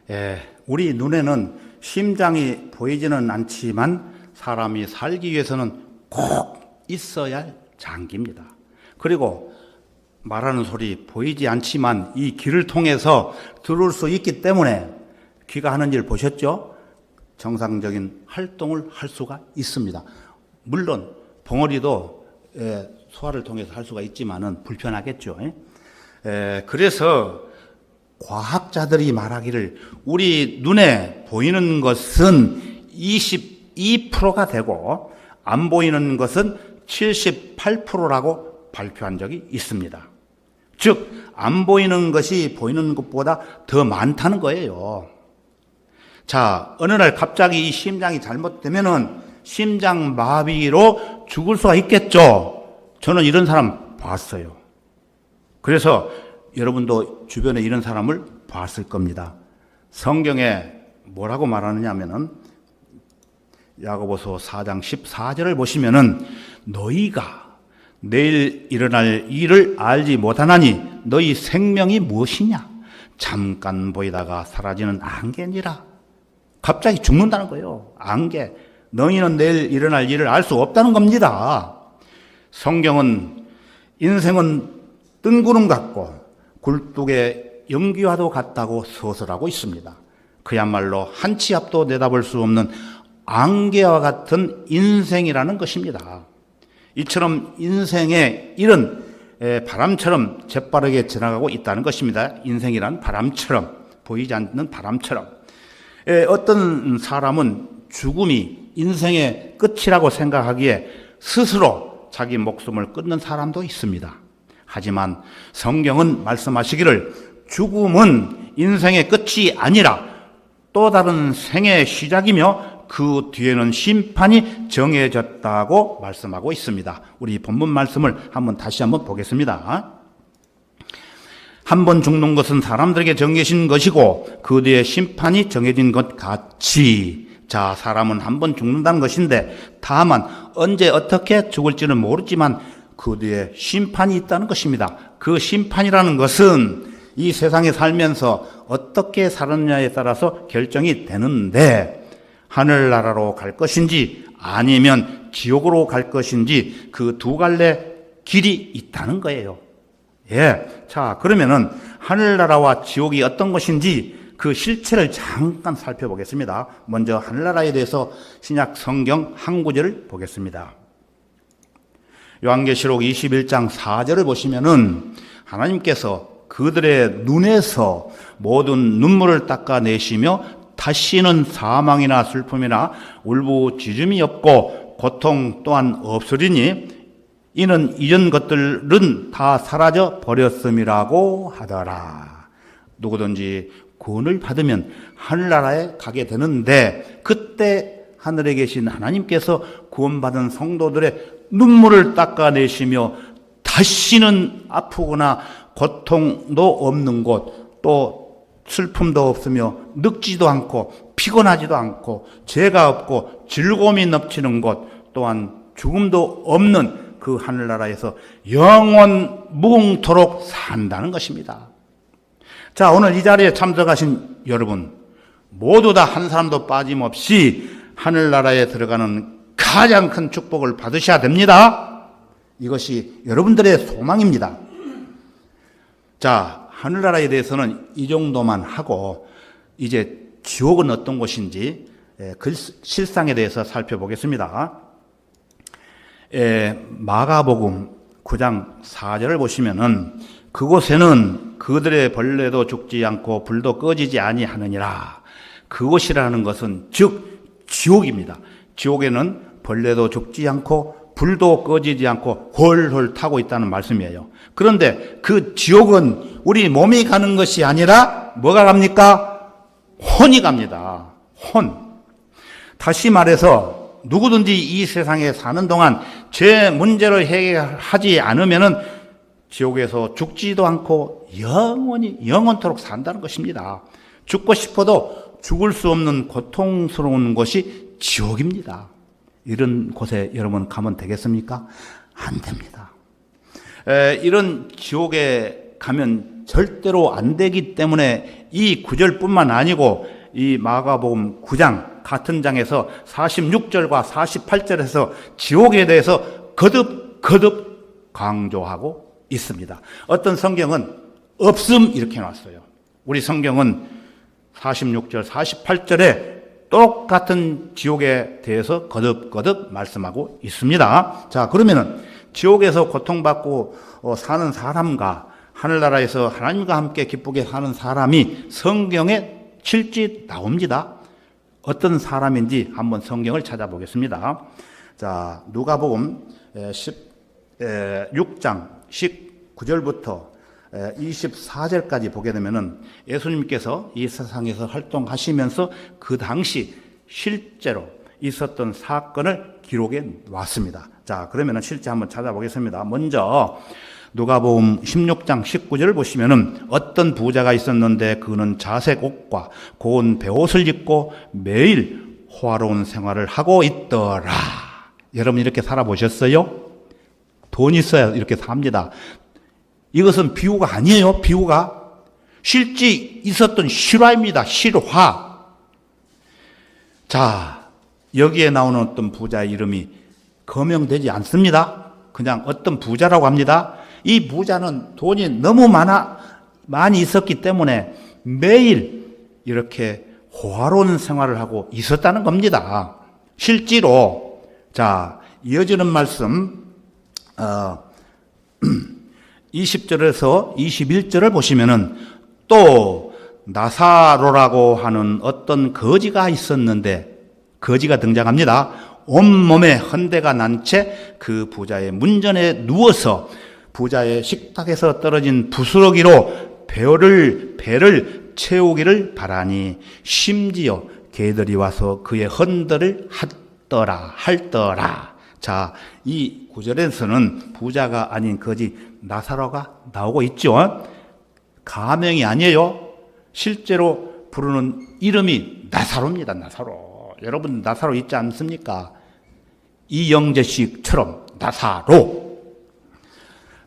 S1: 예, 우리 눈에는 심장이 보이지는 않지만 사람이 살기 위해서는 꼭 있어야 할 장기입니다. 그리고 말하는 소리 보이지 않지만 이 귀를 통해서 들을 수 있기 때문에 귀가 하는 일 보셨죠? 정상적인 활동을 할 수가 있습니다. 물론 벙어리도 소화를 통해서 할 수가 있지만은 불편하겠죠. 그래서 과학자들이 말하기를 우리 눈에 보이는 것은 22%가 되고 안 보이는 것은 78%라고 발표한 적이 있습니다. 즉, 안 보이는 것이 보이는 것보다 더 많다는 거예요. 자, 어느 날 갑자기 이 심장이 잘못되면은 심장 마비로 죽을 수가 있겠죠. 저는 이런 사람 봤어요. 그래서 여러분도 주변에 이런 사람을 봤을 겁니다. 성경에 뭐라고 말하느냐 하면은 야고보서 4장 14절을 보시면은 너희가 내일 일어날 일을 알지 못하나니 너희 생명이 무엇이냐? 잠깐 보이다가 사라지는 안개니라. 갑자기 죽는다는 거예요. 안개. 너희는 내일 일어날 일을 알 수 없다는 겁니다. 성경은 인생은 뜬구름 같고 굴뚝의 연기와도 같다고 서술하고 있습니다. 그야말로 한 치 앞도 내다볼 수 없는 안개와 같은 인생이라는 것입니다. 이처럼 인생의 일은 바람처럼 재빠르게 지나가고 있다는 것입니다. 인생이란 바람처럼, 보이지 않는 바람처럼. 어떤 사람은 죽음이 인생의 끝이라고 생각하기에 스스로 자기 목숨을 끊는 사람도 있습니다. 하지만 성경은 말씀하시기를 죽음은 인생의 끝이 아니라 또 다른 생의 시작이며 그 뒤에는 심판이 정해졌다고 말씀하고 있습니다. 우리 본문 말씀을 다시 한번 보겠습니다. 한 번 죽는 것은 사람들에게 정해진 것이고 그 뒤에 심판이 정해진 것 같이, 자, 사람은 한 번 죽는다는 것인데 다만 언제 어떻게 죽을지는 모르지만 그 뒤에 심판이 있다는 것입니다. 그 심판이라는 것은 이 세상에 살면서 어떻게 살았냐에 따라서 결정이 되는데 하늘나라로 갈 것인지 아니면 지옥으로 갈 것인지 그 두 갈래 길이 있다는 거예요. 예. 자, 그러면은 하늘나라와 지옥이 어떤 것인지 그 실체를 잠깐 살펴보겠습니다. 먼저 하늘나라에 대해서 신약 성경 한 구절을 보겠습니다. 요한계시록 21장 4절을 보시면은 하나님께서 그들의 눈에서 모든 눈물을 닦아내시며 다시는 사망이나 슬픔이나 울부짖음이 없고 고통 또한 없으리니 이는 이전 것들은 다 사라져 버렸음이라고 하더라. 누구든지 구원을 받으면 하늘나라에 가게 되는데 그때 하늘에 계신 하나님께서 구원받은 성도들의 눈물을 닦아내시며 다시는 아프거나 고통도 없는 곳, 또 슬픔도 없으며 늙지도 않고 피곤하지도 않고 죄가 없고 즐거움이 넘치는 곳, 또한 죽음도 없는 그 하늘나라에서 영원 무궁토록 산다는 것입니다. 자, 오늘 이 자리에 참석하신 여러분 모두 다 한 사람도 빠짐없이 하늘나라에 들어가는 가장 큰 축복을 받으셔야 됩니다. 이것이 여러분들의 소망입니다. 자, 하늘나라에 대해서는 이 정도만 하고 이제 지옥은 어떤 곳인지 그 실상에 대해서 살펴보겠습니다. 마가복음 9장 4절을 보시면은 그곳에는 그들의 벌레도 죽지 않고 불도 꺼지지 아니하느니라. 그곳이라는 것은 즉 지옥입니다. 지옥에는 벌레도 죽지 않고 불도 꺼지지 않고 홀홀 타고 있다는 말씀이에요. 그런데 그 지옥은 우리 몸이 가는 것이 아니라 뭐가 갑니까? 혼이 갑니다. 혼. 다시 말해서 누구든지 이 세상에 사는 동안 죄 문제를 해결하지 않으면은 지옥에서 죽지도 않고 영원토록 산다는 것입니다. 죽고 싶어도 죽을 수 없는 고통스러운 곳이 지옥입니다. 이런 곳에 여러분 가면 되겠습니까? 안 됩니다. 이런 지옥에 가면 절대로 안 되기 때문에 이 구절뿐만 아니고 이 마가복음 9장 같은 장에서 46절과 48절에서 지옥에 대해서 거듭 강조하고 있습니다. 어떤 성경은 없음 이렇게 놨어요. 우리 성경은 46절, 48절에 똑같은 지옥에 대해서 거듭 말씀하고 있습니다. 자, 그러면은 지옥에서 고통받고 사는 사람과 하늘나라에서 하나님과 함께 기쁘게 사는 사람이 성경에 실제 나옵니다. 어떤 사람인지 한번 성경을 찾아보겠습니다. 자, 누가복음 6장 19절부터 24절까지 보게 되면은 예수님께서 이 세상에서 활동하시면서 그 당시 실제로 있었던 사건을 기록해 놨습니다. 자, 그러면은 실제 한번 찾아보겠습니다. 먼저 누가복음 16장 19절을 보시면은 어떤 부자가 있었는데 그는 자색 옷과 고운 베옷을 입고 매일 호화로운 생활을 하고 있더라. 여러분 이렇게 살아보셨어요? 돈 있어야 이렇게 삽니다. 이것은 비유가 아니에요. 비유가 실제 있었던 실화입니다. 실화. 자, 여기에 나오는 어떤 부자의 이름이 거명되지 않습니다. 그냥 어떤 부자라고 합니다. 이 부자는 돈이 너무 많이 있었기 때문에 매일 이렇게 호화로운 생활을 하고 있었다는 겁니다. 실제로 자, 이어지는 말씀 20절에서 21절을 보시면은 또 나사로라고 하는 어떤 거지가 있었는데 거지가 등장합니다. 온몸에 헌대가 난 채 그 부자의 문전에 누워서 부자의 식탁에서 떨어진 부스러기로 배를 채우기를 바라니 심지어 개들이 와서 그의 헌들을 할더라. 자, 이 구절에서는 부자가 아닌 거지 나사로가 나오고 있죠. 가명이 아니에요. 실제로 부르는 이름이 나사로입니다. 나사로. 여러분 나사로 있지 않습니까? 이영재씨처럼 나사로.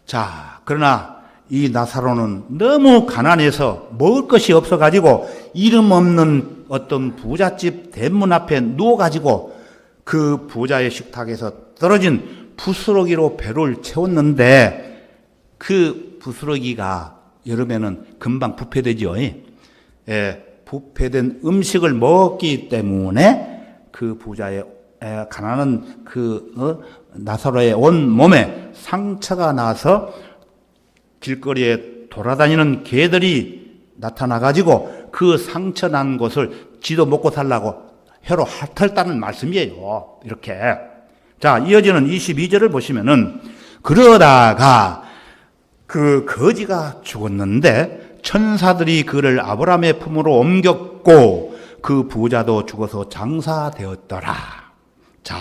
S1: 자, 그러나 이 나사로는 너무 가난해서 먹을 것이 없어가지고 이름 없는 어떤 부잣집 대문 앞에 누워가지고 그 부자의 식탁에서 떨어진 부스러기로 배를 채웠는데 그 부스러기가 여름에는 금방 부패되죠. 부패된 음식을 먹기 때문에 그 부자의 가난한 나사로의 온 몸에 상처가 나서 길거리에 돌아다니는 개들이 나타나가지고 그 상처 난 곳을 지도 먹고 살라고 혀로 핥았다는 말씀이에요. 이렇게. 자, 이어지는 22절을 보시면은 그러다가 그 거지가 죽었는데 천사들이 그를 아브라함의 품으로 옮겼고 그 부자도 죽어서 장사되었더라. 자,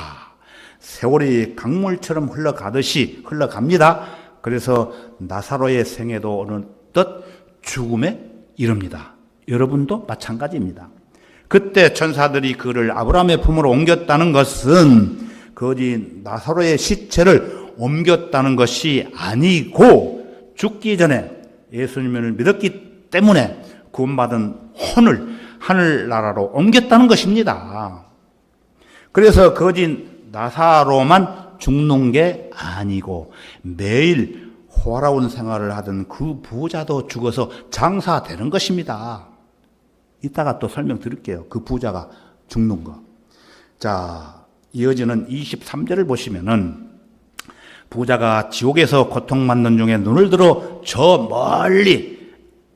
S1: 세월이 강물처럼 흘러갑니다. 그래서 나사로의 생애도 어느덧 죽음에 이릅니다. 여러분도 마찬가지입니다. 그때 천사들이 그를 아브라함의 품으로 옮겼다는 것은 거지 나사로의 시체를 옮겼다는 것이 아니고 죽기 전에 예수님을 믿었기 때문에 구원받은 혼을 하늘나라로 옮겼다는 것입니다. 그래서 거지 나사로만 죽는 게 아니고 매일 호화로운 생활을 하던 그 부자도 죽어서 장사되는 것입니다. 이따가 또 설명드릴게요. 그 부자가 죽는 거. 자, 이어지는 23절을 보시면은 부자가 지옥에서 고통받는 중에 눈을 들어 저 멀리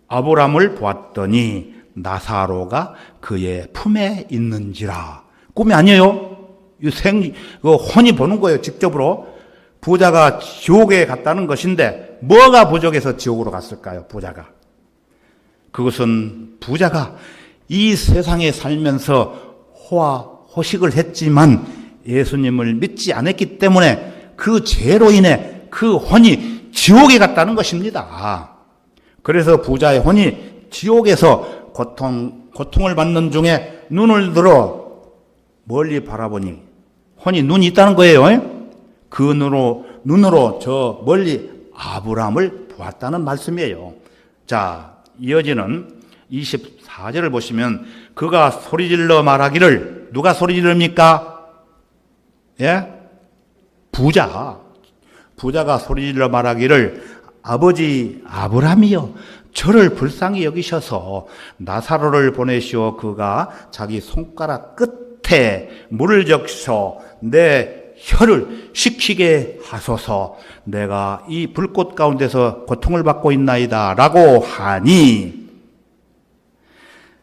S1: 아브라함을 보았더니 나사로가 그의 품에 있는지라. 꿈이 아니에요. 그 혼이 보는 거예요, 직접으로. 부자가 지옥에 갔다는 것인데, 뭐가 부족해서 지옥으로 갔을까요, 부자가? 그것은 부자가 이 세상에 살면서 호식을 했지만 예수님을 믿지 않았기 때문에 그 죄로 인해 그 혼이 지옥에 갔다는 것입니다. 그래서 부자의 혼이 지옥에서 고통을 받는 중에 눈을 들어 멀리 바라보니 혼이 눈이 있다는 거예요. 그 눈으로 저 멀리 아브라함을 보았다는 말씀이에요. 자, 이어지는 24절을 보시면 그가 소리질러 말하기를, 누가 소리지릅니까? 예? 부자가 소리질러 말하기를, 아버지 아브라함이여, 저를 불쌍히 여기셔서 나사로를 보내시오. 그가 자기 손가락 끝에 물을 적셔 내 혀를 식히게 하소서. 내가 이 불꽃 가운데서 고통을 받고 있나이다 라고 하니,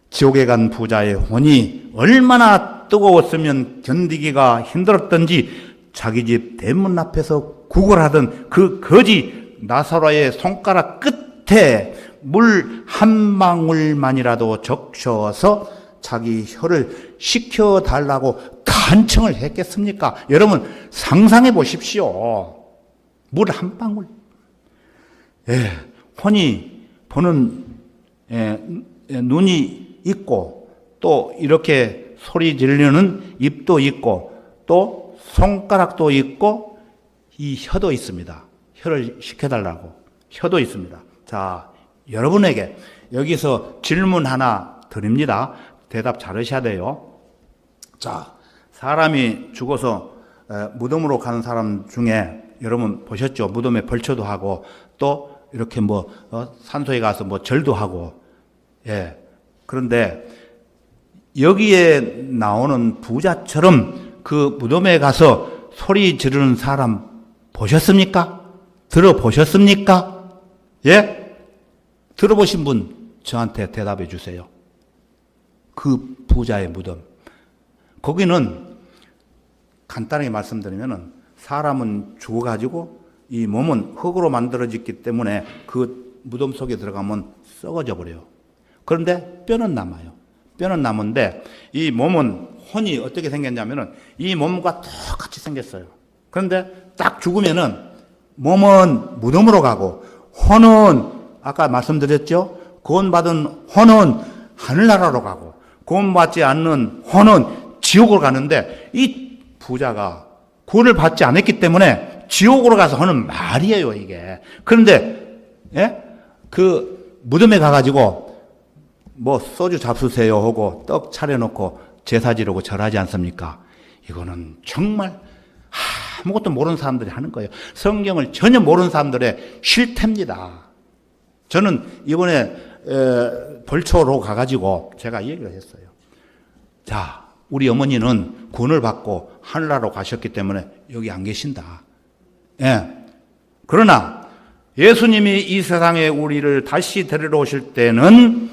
S1: 지옥에 간 부자의 혼이 얼마나 뜨거웠으면 견디기가 힘들었던지 자기 집 대문 앞에서 구걸하던 그 거지 나사로의 손가락 끝에 물 한 방울만이라도 적셔서 자기 혀를 식혀달라고 간청을 했겠습니까? 여러분 상상해 보십시오. 물 한 방울. 혼이 보는 눈이 있고, 또 이렇게 소리 지르는 입도 있고, 또 손가락도 있고, 이 혀도 있습니다. 혀를 식혀달라고 혀도 있습니다. 자, 여러분에게 여기서 질문 하나 드립니다. 대답 잘하셔야 돼요. 자, 사람이 죽어서 무덤으로 가는 사람 중에 여러분 보셨죠? 무덤에 벌초도 하고, 또 이렇게 산소에 가서 절도 하고. 그런데 여기에 나오는 부자처럼 그 무덤에 가서 소리 지르는 사람 보셨습니까? 들어보셨습니까? 예? 들어보신 분 저한테 대답해 주세요. 그 부자의 무덤. 거기는 간단하게 말씀드리면은 사람은 죽어가지고 이 몸은 흙으로 만들어졌기 때문에 그 무덤 속에 들어가면 썩어져 버려요. 그런데 뼈는 남아요. 뼈는 남은데 이 몸은, 혼이 어떻게 생겼냐면은 이 몸과 똑같이 생겼어요. 그런데 딱 죽으면은 몸은 무덤으로 가고, 혼은 아까 말씀드렸죠? 구원받은 혼은 하늘나라로 가고, 구원받지 않는 혼은 지옥으로 가는데, 이 부자가 구원을 받지 않았기 때문에 지옥으로 가서 하는 말이에요, 이게. 그런데 그 무덤에 가가지고 소주 잡수세요 하고 떡 차려놓고 제사 지르고 절하지 않습니까? 이거는 정말 아무것도 모르는 사람들이 하는 거예요. 성경을 전혀 모르는 사람들의 실태입니다. 저는 이번에 벌초로 가가지고 제가 이 얘기를 했어요. 자, 우리 어머니는 구원을 받고 하늘나라로 가셨기 때문에 여기 안 계신다. 그러나 예수님이 이 세상에 우리를 다시 데리러 오실 때는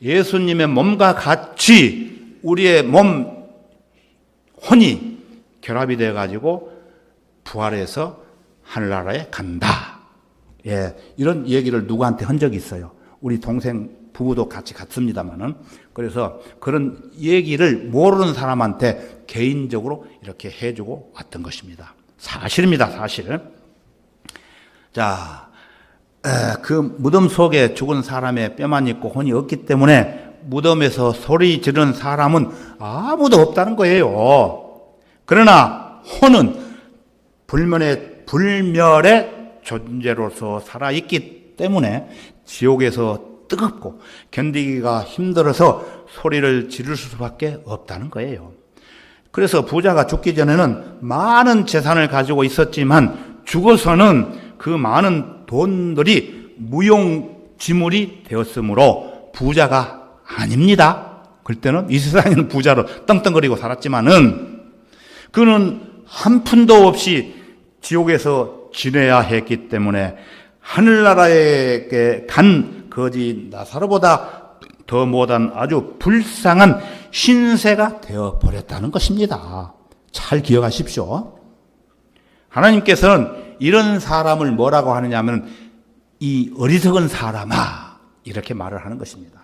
S1: 예수님의 몸과 같이 우리의 몸, 혼이 결합이 되어가지고 부활해서 하늘나라에 간다. 이런 얘기를 누구한테 한 적이 있어요. 우리 동생 부부도 같이 갔습니다만은. 그래서 그런 얘기를 모르는 사람한테 개인적으로 이렇게 해주고 왔던 것입니다. 사실입니다, 사실. 자, 그 무덤 속에 죽은 사람의 뼈만 있고 혼이 없기 때문에 무덤에서 소리 지르는 사람은 아무도 없다는 거예요. 그러나 혼은 불멸의 존재로서 살아있기 때문에 지옥에서 뜨겁고 견디기가 힘들어서 소리를 지를 수밖에 없다는 거예요. 그래서 부자가 죽기 전에는 많은 재산을 가지고 있었지만 죽어서는 그 많은 돈들이 무용지물이 되었으므로 부자가 아닙니다. 그때는 이 세상에는 부자로 떵떵거리고 살았지만은 그는 한 푼도 없이 지옥에서 지내야 했기 때문에 하늘나라에 간 거지 나사로보다 더 못한 아주 불쌍한 신세가 되어버렸다는 것입니다. 잘 기억하십시오. 하나님께서는 이런 사람을 뭐라고 하느냐 하면 이 어리석은 사람아 이렇게 말을 하는 것입니다.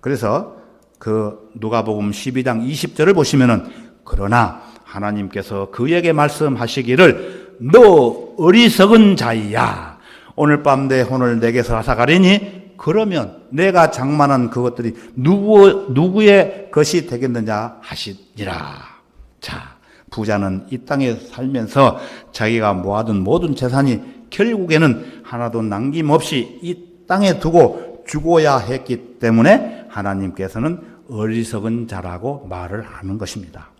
S1: 그래서 그 누가복음 12장 20절을 보시면은 그러나 하나님께서 그에게 말씀하시기를 너 어리석은 자이야 오늘 밤 내 혼을 내게서 앗아가리니 그러면 내가 장만한 그것들이 누구의 것이 되겠느냐 하시니라. 자, 부자는 이 땅에 살면서 자기가 모아둔 모든 재산이 결국에는 하나도 남김없이 이 땅에 두고 죽어야 했기 때문에 하나님께서는 어리석은 자라고 말을 하는 것입니다.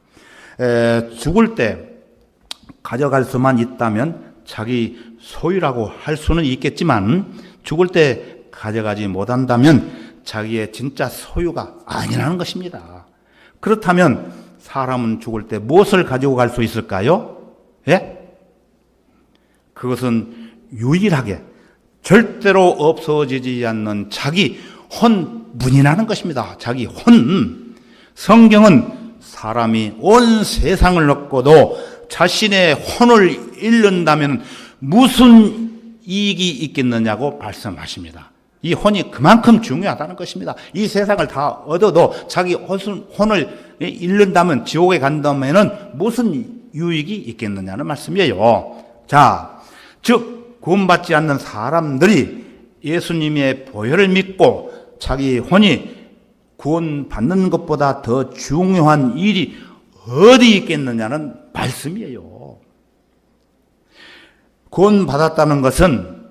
S1: 죽을 때 가져갈 수만 있다면 자기 소유라고 할 수는 있겠지만 죽을 때 가져가지 못한다면 자기의 진짜 소유가 아니라는 것입니다. 그렇다면 사람은 죽을 때 무엇을 가지고 갈 수 있을까요? 예? 그것은 유일하게 절대로 없어지지 않는 자기 혼문이라는 것입니다. 자기 혼. 성경은 사람이 온 세상을 얻고도 자신의 혼을 잃는다면 무슨 이익이 있겠느냐고 말씀하십니다. 이 혼이 그만큼 중요하다는 것입니다. 이 세상을 다 얻어도 자기 혼을 잃는다면 지옥에 간다면 무슨 유익이 있겠느냐는 말씀이에요. 자, 즉 구원받지 않는 사람들이 예수님의 보혈을 믿고 자기 혼이 구원받는 것보다 더 중요한 일이 어디 있겠느냐는 말씀이에요. 구원받았다는 것은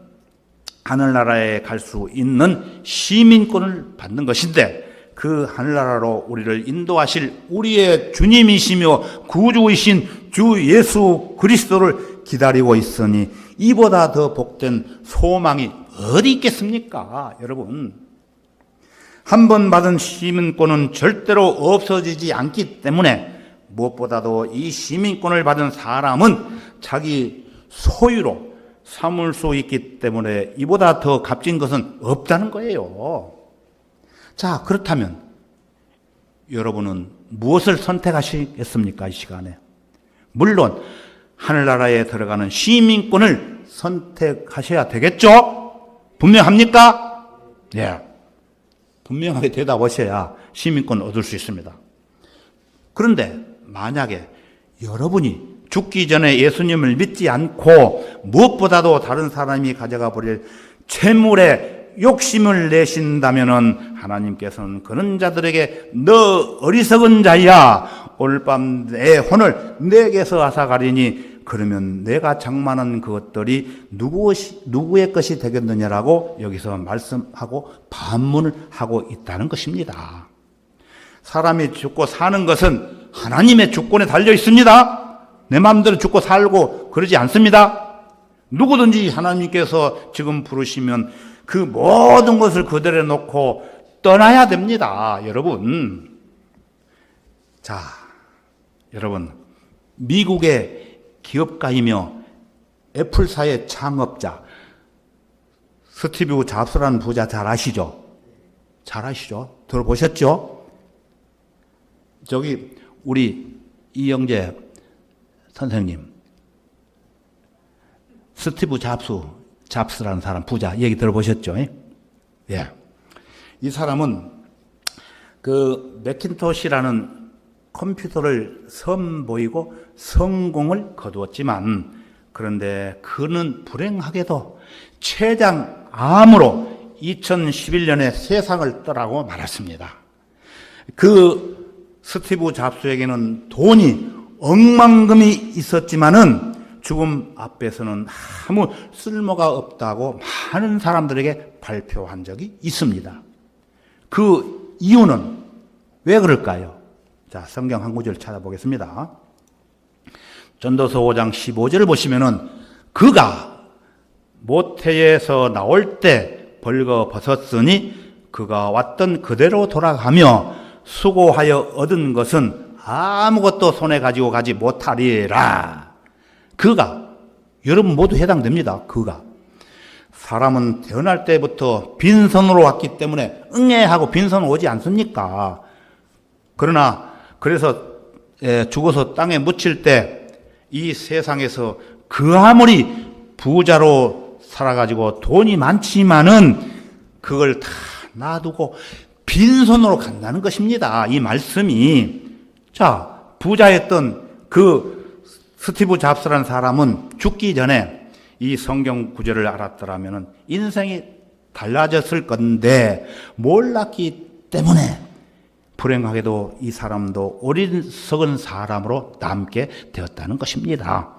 S1: 하늘나라에 갈 수 있는 시민권을 받는 것인데 그 하늘나라로 우리를 인도하실 우리의 주님이시며 구주이신 주 예수 그리스도를 기다리고 있으니 이보다 더 복된 소망이 어디 있겠습니까? 여러분, 한 번 받은 시민권은 절대로 없어지지 않기 때문에 무엇보다도 이 시민권을 받은 사람은 자기 소유로 삼을 수 있기 때문에 이보다 더 값진 것은 없다는 거예요. 자, 그렇다면 여러분은 무엇을 선택하시겠습니까? 이 시간에. 물론 하늘나라에 들어가는 시민권을 선택하셔야 되겠죠? 분명합니까? 예. 분명하게 대답하셔야 시민권을 얻을 수 있습니다. 그런데 만약에 여러분이 죽기 전에 예수님을 믿지 않고 무엇보다도 다른 사람이 가져가 버릴 재물에 욕심을 내신다면은 하나님께서는 그런 자들에게 너 어리석은 자야 오늘 밤 내 혼을 내게서 앗아가리니 그러면 내가 장만한 그것들이 누구의 것이 되겠느냐라고 여기서 말씀하고 반문을 하고 있다는 것입니다. 사람이 죽고 사는 것은 하나님의 주권에 달려 있습니다. 내 마음대로 죽고 살고 그러지 않습니다. 누구든지 하나님께서 지금 부르시면 그 모든 것을 그대로 놓고 떠나야 됩니다. 여러분. 자, 여러분. 미국의 기업가이며 애플사의 창업자 스티브 잡스라는 부자 잘 아시죠? 잘 아시죠? 들어보셨죠? 저기 우리 이영재 선생님, 스티브 잡스라는 사람 부자 얘기 들어보셨죠? 예. 이 사람은 그 매킨토시라는 컴퓨터를 선보이고 성공을 거두었지만 그런데 그는 불행하게도 췌장암으로 2011년에 세상을 떠나고 말았습니다. 그 스티브 잡스에게는 돈이 억만금이 있었지만은 죽음 앞에서는 아무 쓸모가 없다고 많은 사람들에게 발표한 적이 있습니다. 그 이유는 왜 그럴까요? 자, 성경 한 구절 찾아보겠습니다. 전도서 5장 15절을 보시면은 그가 모태에서 나올 때 벌거벗었으니 그가 왔던 그대로 돌아가며 수고하여 얻은 것은 아무것도 손에 가지고 가지 못하리라. 그가, 여러분 모두 해당됩니다. 그가. 사람은 태어날 때부터 빈손으로 왔기 때문에 응애하고 빈손 오지 않습니까? 그러나 그래서 죽어서 땅에 묻힐 때 이 세상에서 그 아무리 부자로 살아가지고 돈이 많지만은 그걸 다 놔두고 빈손으로 간다는 것입니다. 이 말씀이. 자, 부자였던 그 스티브 잡스라는 사람은 죽기 전에 이 성경 구절을 알았더라면 인생이 달라졌을 건데 몰랐기 때문에 불행하게도 이 사람도 어리석은 사람으로 남게 되었다는 것입니다.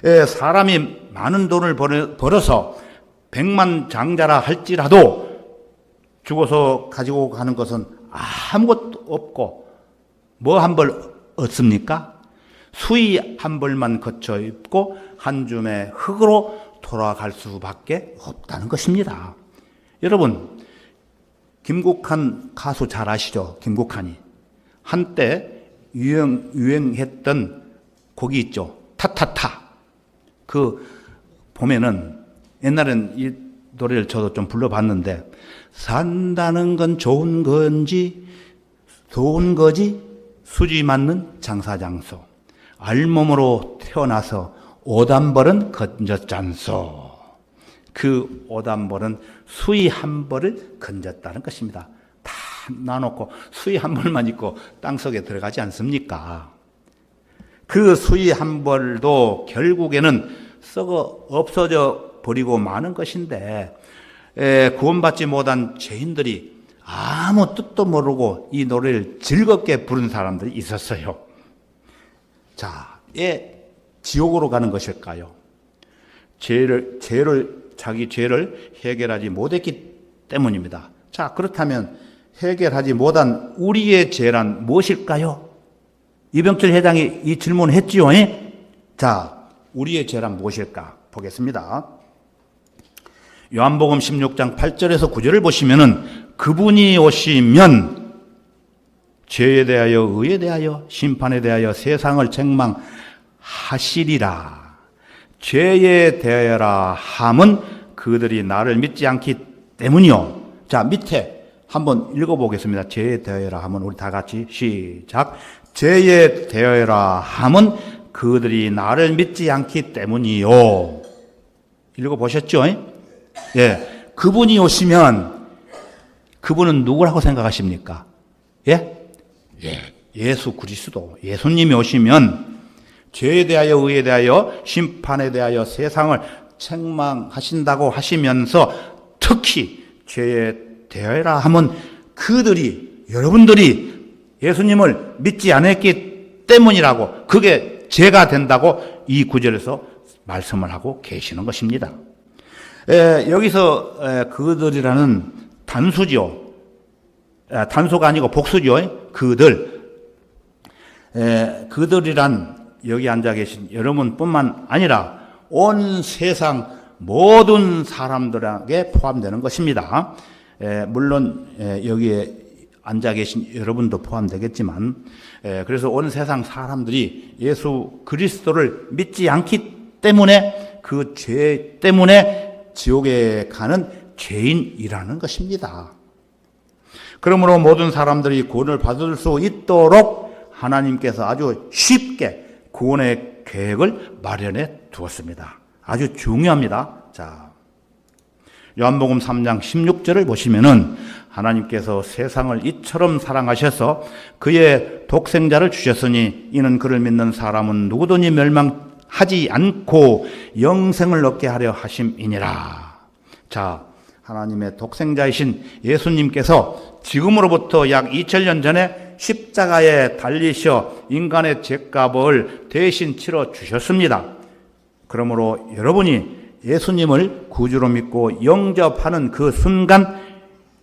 S1: 사람이 많은 돈을 벌어서 백만장자라 할지라도 죽어서 가지고 가는 것은 아무것도 없고 뭐 한 벌 얻습니까? 수의 한 벌만 거쳐 입고 한 줌의 흙으로 돌아갈 수밖에 없다는 것입니다. 여러분, 김국한 가수 잘 아시죠? 김국한이 한때 유행했던 곡이 있죠. 타타타. 그 보면은 옛날엔 이 노래를 저도 좀 불러봤는데, 산다는 건 좋은 건지 좋은 거지 수지 맞는 장사장소, 알몸으로 태어나서 오단벌은 건졌잖소. 그 오단벌은 수의 한 벌을 건졌다는 것입니다. 다 놔놓고 수의 한 벌만 있고 땅속에 들어가지 않습니까? 그 수의 한 벌도 결국에는 썩어 없어져 버리고 마는 것인데, 구원받지 못한 죄인들이 아무 뜻도 모르고 이 노래를 즐겁게 부른 사람들이 있었어요. 자, 왜 지옥으로 가는 것일까요? 자기 죄를 해결하지 못했기 때문입니다. 자, 그렇다면 해결하지 못한 우리의 죄란 무엇일까요? 이병철 회장이 이 질문을 했지요. 자, 우리의 죄란 무엇일까? 보겠습니다. 요한복음 16장 8절에서 9절을 보시면은 그분이 오시면 죄에 대하여 의에 대하여 심판에 대하여 세상을 책망하시리라. 죄에 대하여라 함은 그들이 나를 믿지 않기 때문이요. 자, 밑에 한번 읽어보겠습니다. 죄에 대하여라 함은 우리 다 같이 시작. 죄에 대하여라 함은 그들이 나를 믿지 않기 때문이요. 읽어보셨죠? 예. 그분이 오시면 그분은 누구라고 생각하십니까? 예? 예수 그리스도. 예수님이 오시면 죄에 대하여 의에 대하여 심판에 대하여 세상을 책망하신다고 하시면서 특히 죄에 대하여라 하면 그들이, 여러분들이 예수님을 믿지 않았기 때문이라고, 그게 죄가 된다고 이 구절에서 말씀을 하고 계시는 것입니다. 여기서 그들이라는 단수죠. 단수가 아니고 복수죠. 그들이란 여기 앉아 계신 여러분뿐만 아니라 온 세상 모든 사람들에게 포함되는 것입니다. 물론 여기에 앉아 계신 여러분도 포함되겠지만, 그래서 온 세상 사람들이 예수 그리스도를 믿지 않기 때문에 그 죄 때문에 지옥에 가는 죄인이라는 것입니다. 그러므로 모든 사람들이 구원을 받을 수 있도록 하나님께서 아주 쉽게 구원의 계획을 마련해 두었습니다. 아주 중요합니다. 자, 요한복음 3장 16절을 보시면은 하나님께서 세상을 이처럼 사랑하셔서 그의 독생자를 주셨으니 이는 그를 믿는 사람은 누구든지 멸망하지 않고 영생을 얻게 하려 하심이니라. 자, 하나님의 독생자이신 예수님께서 지금으로부터 약 2000년 전에 십자가에 달리셔 인간의 죄값을 대신 치러 주셨습니다. 그러므로 여러분이 예수님을 구주로 믿고 영접하는 그 순간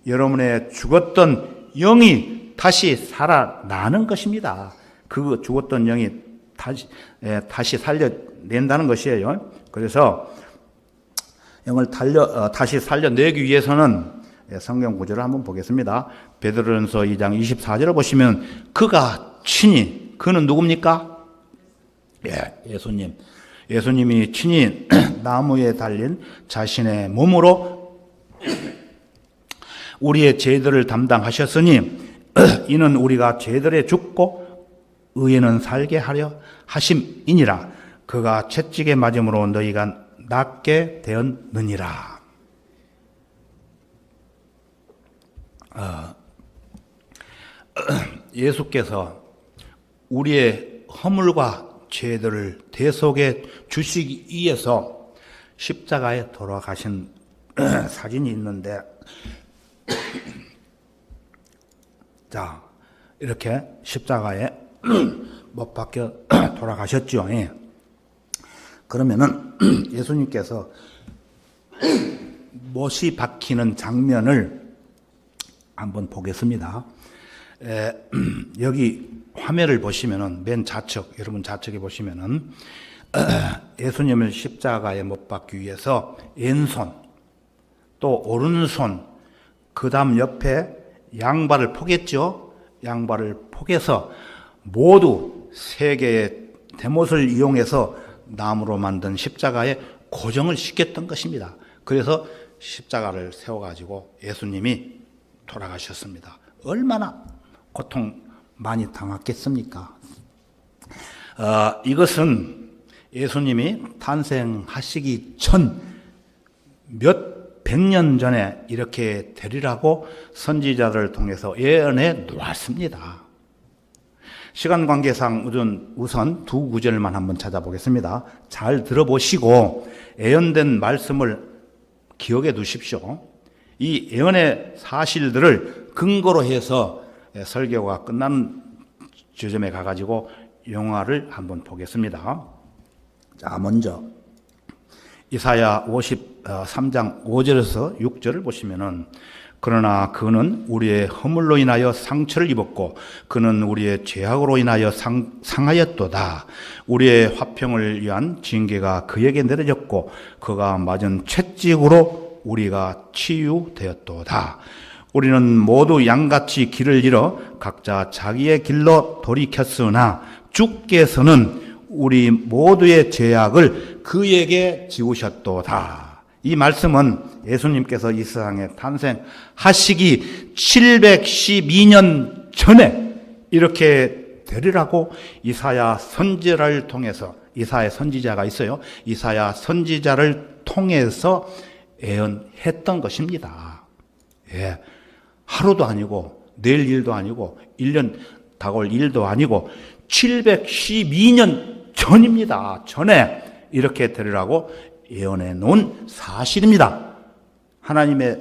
S1: 여러분의 죽었던 영이 다시 살아나는 것입니다. 그 죽었던 영이 다시 살려낸다는 것이에요. 그래서 영을 다시 살려내기 위해서는 성경 구절을 한번 보겠습니다. 베드로전서 2장 24절을 보시면 그가 친히, 그는 누굽니까? 예수님. 예수님이 친히 나무에 달린 자신의 몸으로 우리의 죄들을 담당하셨으니 이는 우리가 죄들에 죽고 의인은 살게 하려 하심이니라. 그가 채찍에 맞음으로 너희가 낫게 되었느니라. 예수께서 우리의 허물과 죄들을 대속해 주시기 위해서 십자가에 돌아가신 사진이 있는데, 자, 이렇게 십자가에 못 박혀 돌아가셨죠. 예. 그러면은 예수님께서 못이 박히는 장면을 한번 보겠습니다. 여기 화면을 보시면은 맨 좌측, 여러분 좌측에 보시면은 예수님을 십자가에 못 박기 위해서 왼손, 또 오른손, 그 다음 옆에 양발을 포겠죠. 양발을 포개서 모두 세 개의 대못을 이용해서 나무로 만든 십자가에 고정을 시켰던 것입니다. 그래서 십자가를 세워가지고 예수님이 돌아가셨습니다. 얼마나 고통 많이 당했겠습니까? 이것은 예수님이 탄생하시기 전 몇 백년 전에 이렇게 되리라고 선지자들을 통해서 예언해 놓았습니다. 시간 관계상 우선 두 구절만 한번 찾아보겠습니다. 잘 들어보시고 예언된 말씀을 기억해 두십시오. 이 예언의 사실들을 근거로 해서 설교가 끝난 지점에 가가지고 영화를 한번 보겠습니다. 자, 먼저 이사야 53장 5절에서 6절을 보시면은, 그러나 그는 우리의 허물로 인하여 상처를 입었고 그는 우리의 죄악으로 인하여 상하였도다. 우리의 화평을 위한 징계가 그에게 내려졌고 그가 맞은 채찍으로 우리가 치유되었도다. 우리는 모두 양같이 길을 잃어 각자 자기의 길로 돌이켰으나 주께서는 우리 모두의 죄악을 그에게 지우셨도다. 이 말씀은 예수님께서 이 세상에 탄생하시기 712년 전에 이렇게 되리라고 이사야 선지자를 통해서, 이사야 선지자가 있어요. 이사야 선지자를 통해서 예언했던 것입니다. 예. 하루도 아니고 내일 일도 아니고 1년 다가올 일도 아니고 712년 전입니다. 전에 이렇게 되리라고 예언해 놓은 사실입니다. 하나님의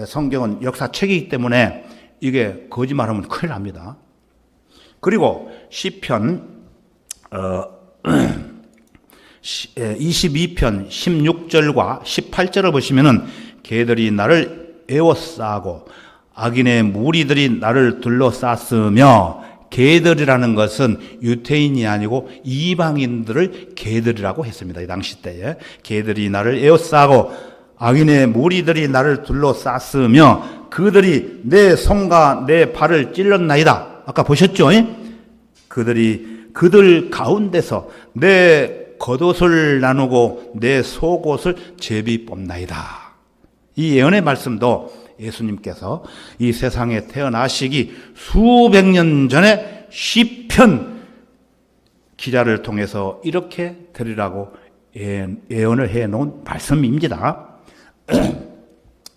S1: 성경은 역사책이기 때문에 이게 거짓말하면 큰일 납니다. 그리고 시편 22편 16절과 18절을 보시면은 개들이 나를 에워싸고 악인의 무리들이 나를 둘러쌌으며, 개들이라는 것은 유태인이 아니고 이방인들을 개들이라고 했습니다. 이 당시 때에 개들이 나를 에워싸고 악인의 무리들이 나를 둘러쌌으며 그들이 내 손과 내 발을 찔렀나이다. 아까 보셨죠? 그들이 그들 가운데서 내 겉옷을 나누고 내 속옷을 제비 뽑나이다. 이 예언의 말씀도 예수님께서 이 세상에 태어나시기 수백 년 전에 시편 기자를 통해서 이렇게 되리라고 예언을 해놓은 말씀입니다.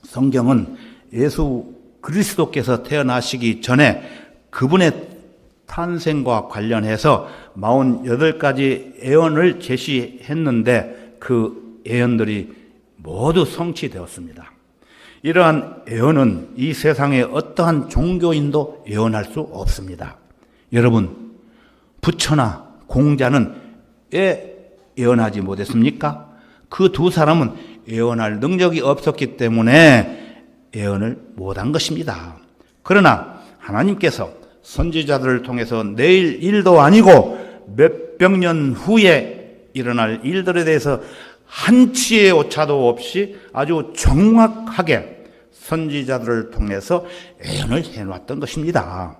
S1: 성경은 예수 그리스도께서 태어나시기 전에 그분의 탄생과 관련해서 48가지 예언을 제시했는데 그 예언들이 모두 성취되었습니다. 이러한 예언은 이 세상의 어떠한 종교인도 예언할 수 없습니다. 여러분, 부처나 공자는 왜 예언하지 못했습니까? 그 두 사람은 예언할 능력이 없었기 때문에 예언을 못한 것입니다. 그러나 하나님께서 선지자들을 통해서 내일 일도 아니고 몇백 년 후에 일어날 일들에 대해서 한치의 오차도 없이 아주 정확하게 선지자들을 통해서 예언을 해놨던 것입니다.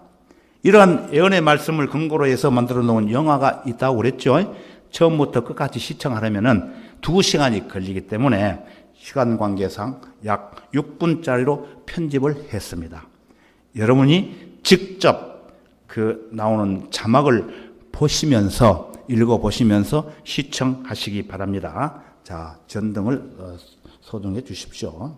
S1: 이러한 예언의 말씀을 근거로 해서 만들어 놓은 영화가 있다고 그랬죠. 처음부터 끝까지 시청하려면 2시간이 걸리기 때문에 시간 관계상 약 6분짜리로 편집을 했습니다. 여러분이 직접 그 나오는 자막을 보시면서 읽어보시면서 시청하시기 바랍니다. 자, 전등을 소등해 주십시오.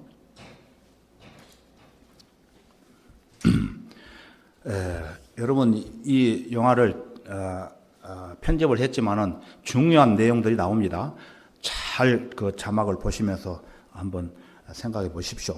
S1: 여러분 이 영화를 편집을 했지만은 중요한 내용들이 나옵니다. 잘 그 자막을 보시면서 한번 생각해 보십시오.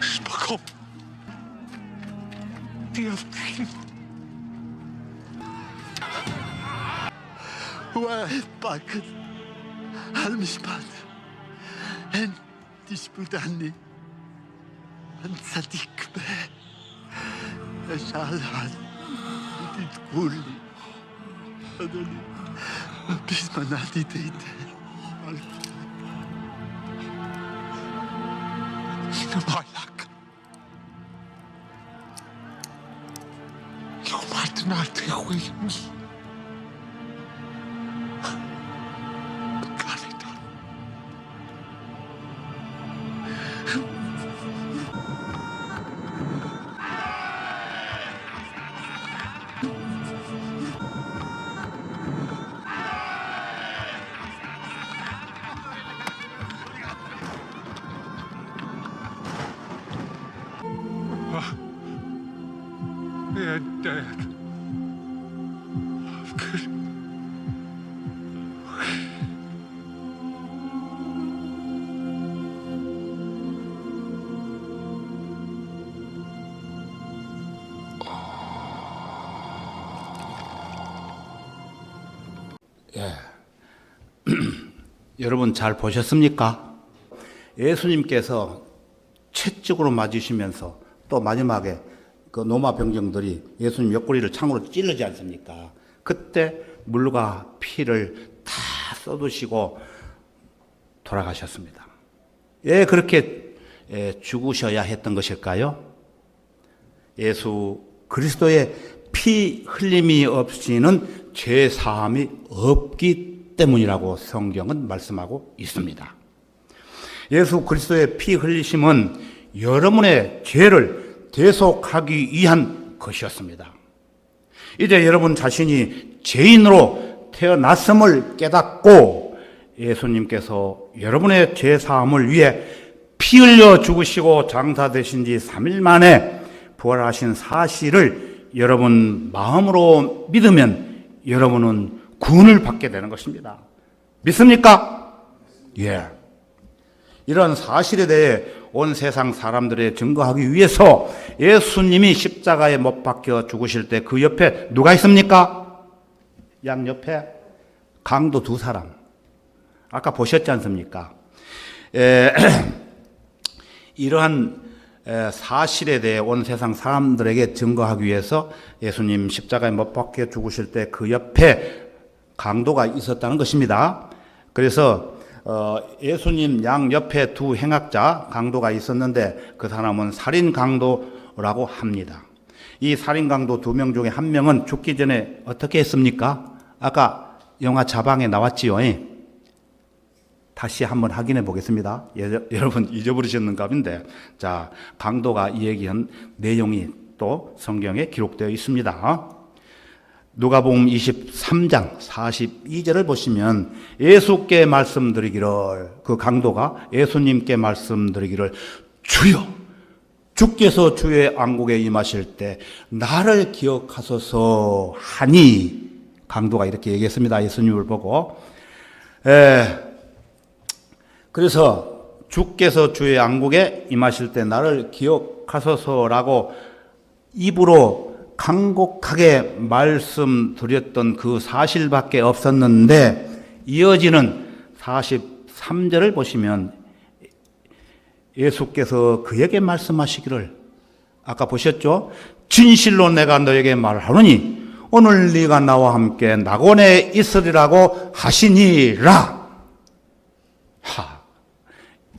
S3: Spokojnie.
S4: وباكر هالمشبات هن تشبت عني هن صديق به اشعل عن تقول لي هذولي بس ما نادي تيت
S3: Malak. Yung matinati ko yun. Ganito. They're dead. Good.
S1: 여러분 잘 보셨습니까? 예수님께서 채찍으로 맞으시면서 또 마지막에 그 노마 병정들이 예수님 옆구리를 창으로 찌르지 않습니까? 그때 물과 피를 다 쏟으시고 돌아가셨습니다. 왜 그렇게 죽으셔야 했던 것일까요? 예수 그리스도의 피 흘림이 없이는 죄 사함이 없기 때문이라고 성경은 말씀하고 있습니다. 예수 그리스도의 피 흘리심은 여러분의 죄를 대속하기 위한 것이었습니다. 이제 여러분 자신이 죄인으로 태어났음을 깨닫고 예수님께서 여러분의 죄 사함을 위해 피 흘려 죽으시고 장사되신 지 3일 만에 부활하신 사실을 여러분 마음으로 믿으면 여러분은 구원을 받게 되는 것입니다. 믿습니까? 예. 이런 사실에 대해 온 세상 사람들에 증거하기 위해서 예수님이 십자가에 못 박혀 죽으실 때 그 옆에 누가 있습니까? 양 옆에 강도 2사람. 아까 보셨지 않습니까? 이러한 사실에 대해 온 세상 사람들에게 증거하기 위해서 예수님 십자가에 못 박혀 죽으실 때 그 옆에 강도가 있었다는 것입니다. 그래서 예수님 양 옆에 2 행악자 강도가 있었는데 그 사람은 살인 강도라고 합니다. 이 살인 강도 2명 중에 1명은 죽기 전에 어떻게 했습니까? 아까 영화 자방에 나왔지요. 다시 한번 확인해 보겠습니다. 여러분 잊어버리셨는가 본데, 자, 강도가 이 얘기한 내용이 또 성경에 기록되어 있습니다. 누가복음 23장 42절을 보시면 예수께 말씀드리기를, 그 강도가 예수님께 말씀드리기를, 주여, 주께서 주의 왕국에 임하실 때 나를 기억하소서 하니, 강도가 이렇게 얘기했습니다. 예수님을 보고. 그래서 주께서 주의 왕국에 임하실 때 나를 기억하소서라고 입으로 간곡하게 말씀드렸던 그 사실밖에 없었는데, 이어지는 43절을 보시면 예수께서 그에게 말씀하시기를, 아까 보셨죠? 진실로 내가 너에게 말하노니 오늘 네가 나와 함께 낙원에 있으리라고 하시니라.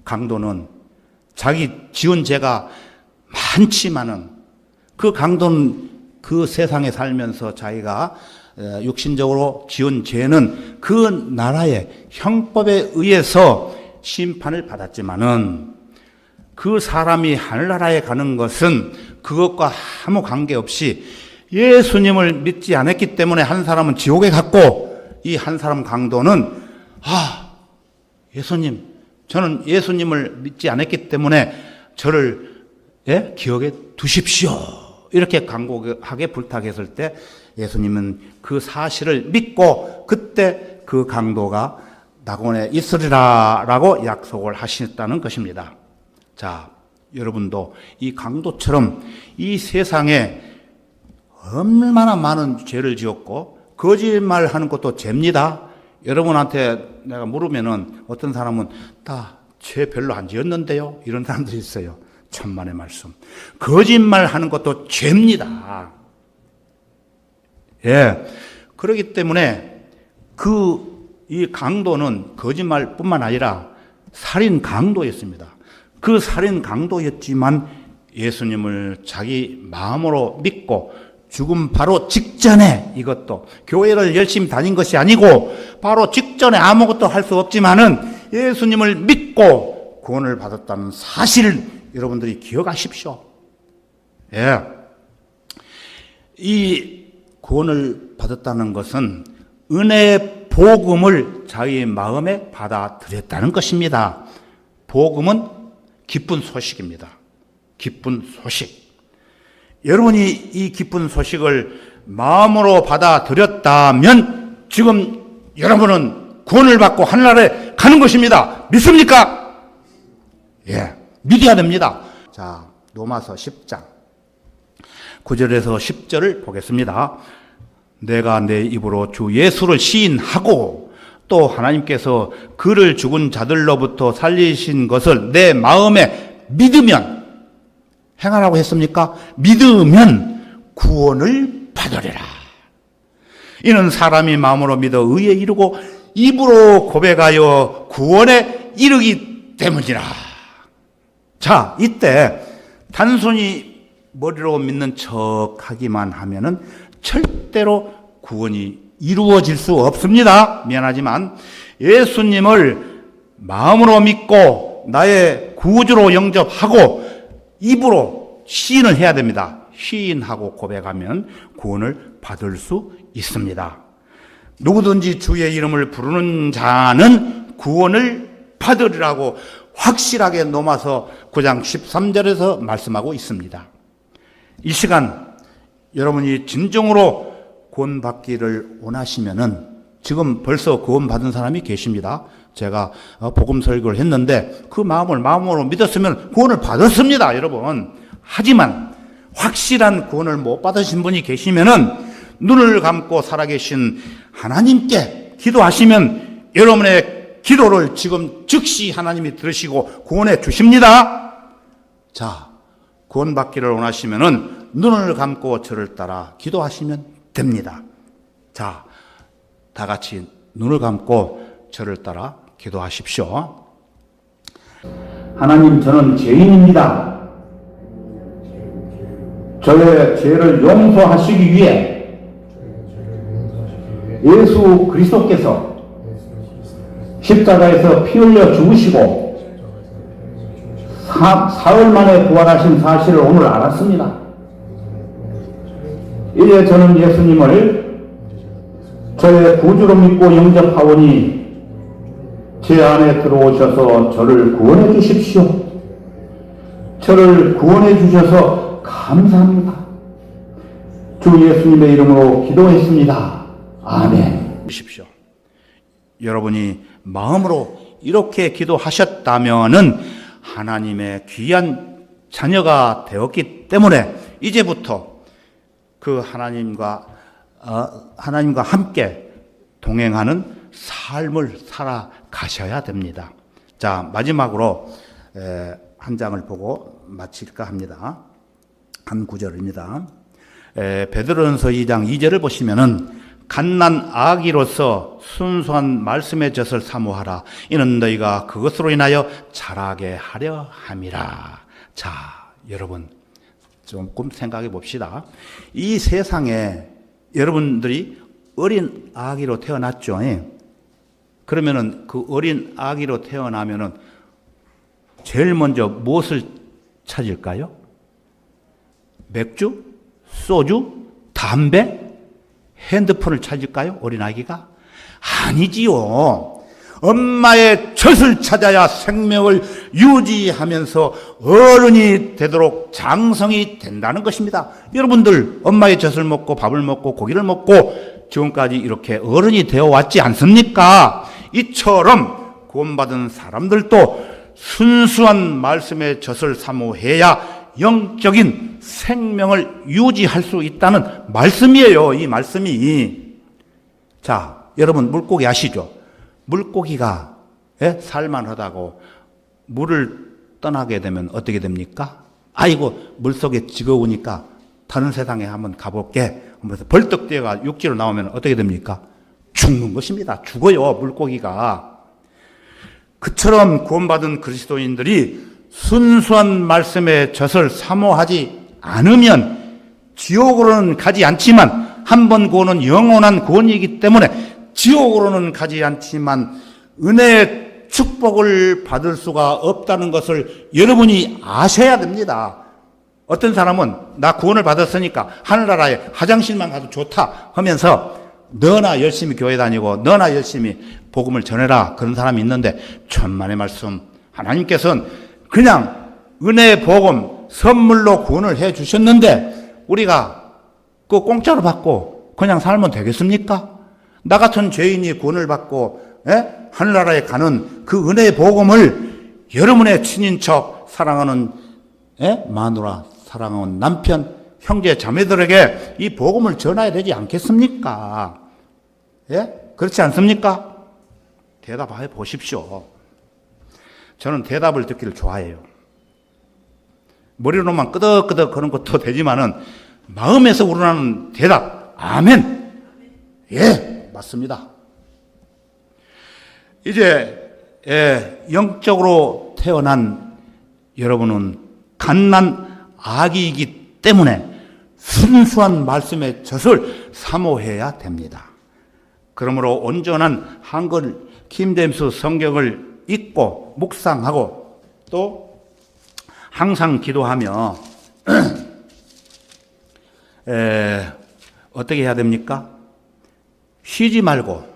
S1: 강도는 자기 지은 죄가 많지만은, 그 강도는 그 세상에 살면서 자기가 육신적으로 지은 죄는 그 나라의 형법에 의해서 심판을 받았지만은, 그 사람이 하늘나라에 가는 것은 그것과 아무 관계없이 예수님을 믿지 않았기 때문에 한 사람은 지옥에 갔고, 이 한 사람 강도는 예수님, 저는 예수님을 믿지 않았기 때문에 저를 기억에 두십시오, 이렇게 간곡하게 부탁했을 때 예수님은 그 사실을 믿고 그때 그 강도가 낙원에 있으리라라고 약속을 하셨다는 것입니다. 자, 여러분도 이 강도처럼 이 세상에 얼마나 많은 죄를 지었고 거짓말하는 것도 죄입니다. 여러분한테 내가 물으면은 어떤 사람은 다 죄 별로 안 지었는데요, 이런 사람들이 있어요. 천만의 말씀. 거짓말하는 것도 죄입니다. 그렇기 때문에 이 강도는 거짓말뿐만 아니라 살인 강도였습니다. 그 살인 강도였지만 예수님을 자기 마음으로 믿고 죽음 바로 직전에, 이것도 교회를 열심히 다닌 것이 아니고 바로 직전에 아무것도 할 수 없지만은 예수님을 믿고 구원을 받았다는 사실을 여러분들이 기억하십시오. 이 구원을 받았다는 것은 은혜의 복음을 자기의 마음에 받아들였다는 것입니다. 복음은 기쁜 소식입니다. 기쁜 소식. 여러분이 이 기쁜 소식을 마음으로 받아들였다면 지금 여러분은 구원을 받고 하늘나라에 가는 것입니다. 믿습니까? 믿어야 됩니다. 자, 로마서 10장 9절에서 10절을 보겠습니다. 내가 내 입으로 주 예수를 시인하고 또 하나님께서 그를 죽은 자들로부터 살리신 것을 내 마음에 믿으면, 행하라고 했습니까? 믿으면 구원을 받으리라. 이는 사람이 마음으로 믿어 의에 이르고 입으로 고백하여 구원에 이르기 때문이라. 자, 이때 단순히 머리로 믿는 척 하기만 하면은 절대로 구원이 이루어질 수 없습니다. 미안하지만 예수님을 마음으로 믿고 나의 구주로 영접하고 입으로 시인을 해야 됩니다. 시인하고 고백하면 구원을 받을 수 있습니다. 누구든지 주의 이름을 부르는 자는 구원을 받으리라고 확실하게 로마서 9장 13절에서 말씀하고 있습니다. 이 시간 여러분이 진정으로 구원받기를 원하시면은, 지금 벌써 구원받은 사람이 계십니다. 제가 복음 설교를 했는데 그 마음으로 믿었으면 구원을 받았습니다, 여러분. 하지만 확실한 구원을 못 받으신 분이 계시면은 눈을 감고 살아계신 하나님께 기도하시면 여러분의 기도를 지금 즉시 하나님이 들으시고 구원해 주십니다. 자, 구원받기를 원하시면은 눈을 감고 저를 따라 기도하시면 됩니다. 자, 다 같이 눈을 감고 저를 따라 기도하십시오. 하나님, 저는 죄인입니다. 저의 죄를 용서하시기 위해 예수 그리스도께서 십자가에서 피 흘려 죽으시고 사흘 만에 부활하신 사실을 오늘 알았습니다. 이제 저는 예수님을 저의 구주로 믿고 영접하오니 제 안에 들어오셔서 저를 구원해 주십시오. 저를 구원해 주셔서 감사합니다. 주 예수님의 이름으로 기도했습니다. 아멘. 주십시오. 여러분이 마음으로 이렇게 기도하셨다면은 하나님의 귀한 자녀가 되었기 때문에 이제부터 그 하나님과 함께 동행하는 삶을 살아가셔야 됩니다. 자, 마지막으로 한 장을 보고 마칠까 합니다. 한 구절입니다. 베드로전서 2장 2절을 보시면은 갓난 아기로서 순수한 말씀의 젖을 사모하라. 이는 너희가 그것으로 인하여 자라게 하려 함이라. 자, 여러분 조금 생각해 봅시다. 이 세상에 여러분들이 어린 아기로 태어났죠. 그러면은 그 어린 아기로 태어나면은 제일 먼저 무엇을 찾을까요? 맥주? 소주? 담배? 핸드폰을 찾을까요? 어린아기가? 아니지요. 엄마의 젖을 찾아야 생명을 유지하면서 어른이 되도록 장성이 된다는 것입니다. 여러분들 엄마의 젖을 먹고 밥을 먹고 고기를 먹고 지금까지 이렇게 어른이 되어 왔지 않습니까? 이처럼 구원받은 사람들도 순수한 말씀의 젖을 사모해야 영적인 생명을 유지할 수 있다는 말씀이에요. 이 말씀이. 자, 여러분 물고기 아시죠? 물고기가 살만하다고 물을 떠나게 되면 어떻게 됩니까? 아이고 물속에 지겨우니까 다른 세상에 한번 가볼게 하면서 벌떡 뛰어가 육지로 나오면 어떻게 됩니까? 죽는 것입니다. 죽어요, 물고기가. 그처럼 구원받은 그리스도인들이 순수한 말씀의 젖을 사모하지 않으면 지옥으로는 가지 않지만 한 번 구원은 영원한 구원이기 때문에 지옥으로는 가지 않지만 은혜의 축복을 받을 수가 없다는 것을 여러분이 아셔야 됩니다. 어떤 사람은 나 구원을 받았으니까 하늘나라에 화장실만 가도 좋다 하면서 너나 열심히 교회 다니고 너나 열심히 복음을 전해라 그런 사람이 있는데 천만의 말씀 하나님께서는 그냥 은혜의 복음 선물로 구원을 해 주셨는데 우리가 그 공짜로 받고 그냥 살면 되겠습니까? 나 같은 죄인이 구원을 받고 하늘나라에 가는 그 은혜의 복음을 여러분의 친인척 사랑하는 마누라 사랑하는 남편 형제 자매들에게 이 복음을 전해야 되지 않겠습니까? 그렇지 않습니까? 대답해 보십시오. 저는 대답을 듣기를 좋아해요. 머리로만 끄덕끄덕 그런 것도 되지만은 마음에서 우러나는 대답, 아멘. 예, 맞습니다. 이제 영적으로 태어난 여러분은 갓난 아기이기 때문에 순수한 말씀의 젖을 사모해야 됩니다. 그러므로 온전한 한글 킹제임스 성경을 읽고 묵상하고 또 항상 기도하며 어떻게 해야 됩니까? 쉬지 말고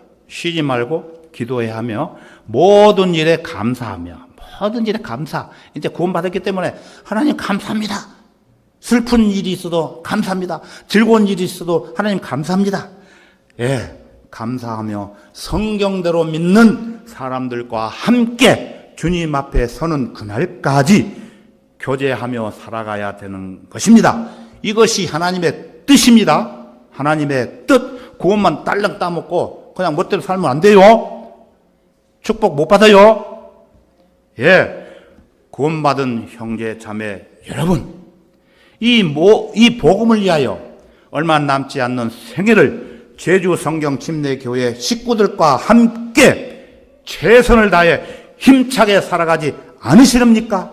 S1: 기도해야 하며 모든 일에 감사하며 모든 일에 감사. 이제 구원받았기 때문에 하나님 감사합니다. 슬픈 일이 있어도 감사합니다. 즐거운 일이 있어도 하나님 감사합니다. 감사하며 성경대로 믿는 사람들과 함께 주님 앞에 서는 그날까지 교제하며 살아가야 되는 것입니다. 이것이 하나님의 뜻입니다. 하나님의 뜻. 구원만 딸랑 따먹고 그냥 멋대로 살면 안 돼요. 축복 못 받아요. 구원받은 형제 자매 여러분, 이 복음을 위하여 얼마 남지 않는 생애를 제주 성경 침례교회 식구들과 함께 최선을 다해 힘차게 살아가지 않으시렵니까?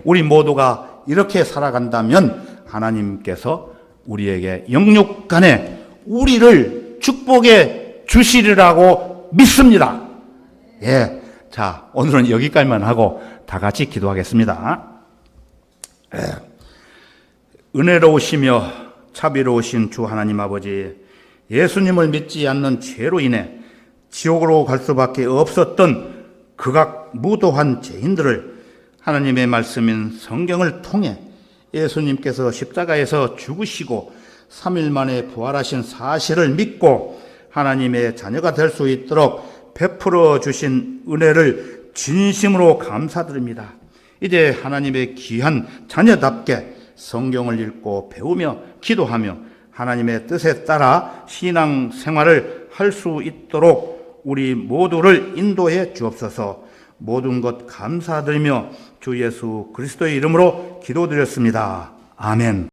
S1: 우리 모두가 이렇게 살아간다면 하나님께서 우리에게 영육간에 우리를 축복해 주시리라고 믿습니다. 자, 오늘은 여기까지만 하고 다 같이 기도하겠습니다. 은혜로우시며 자비로우신 주 하나님 아버지, 예수님을 믿지 않는 죄로 인해 지옥으로 갈 수밖에 없었던 극악무도한 죄인들을 하나님의 말씀인 성경을 통해 예수님께서 십자가에서 죽으시고 3일 만에 부활하신 사실을 믿고 하나님의 자녀가 될 수 있도록 베풀어 주신 은혜를 진심으로 감사드립니다. 이제 하나님의 귀한 자녀답게 성경을 읽고 배우며 기도하며 하나님의 뜻에 따라 신앙 생활을 할 수 있도록 우리 모두를 인도해 주옵소서. 모든 것 감사드리며 주 예수 그리스도의 이름으로 기도드렸습니다. 아멘.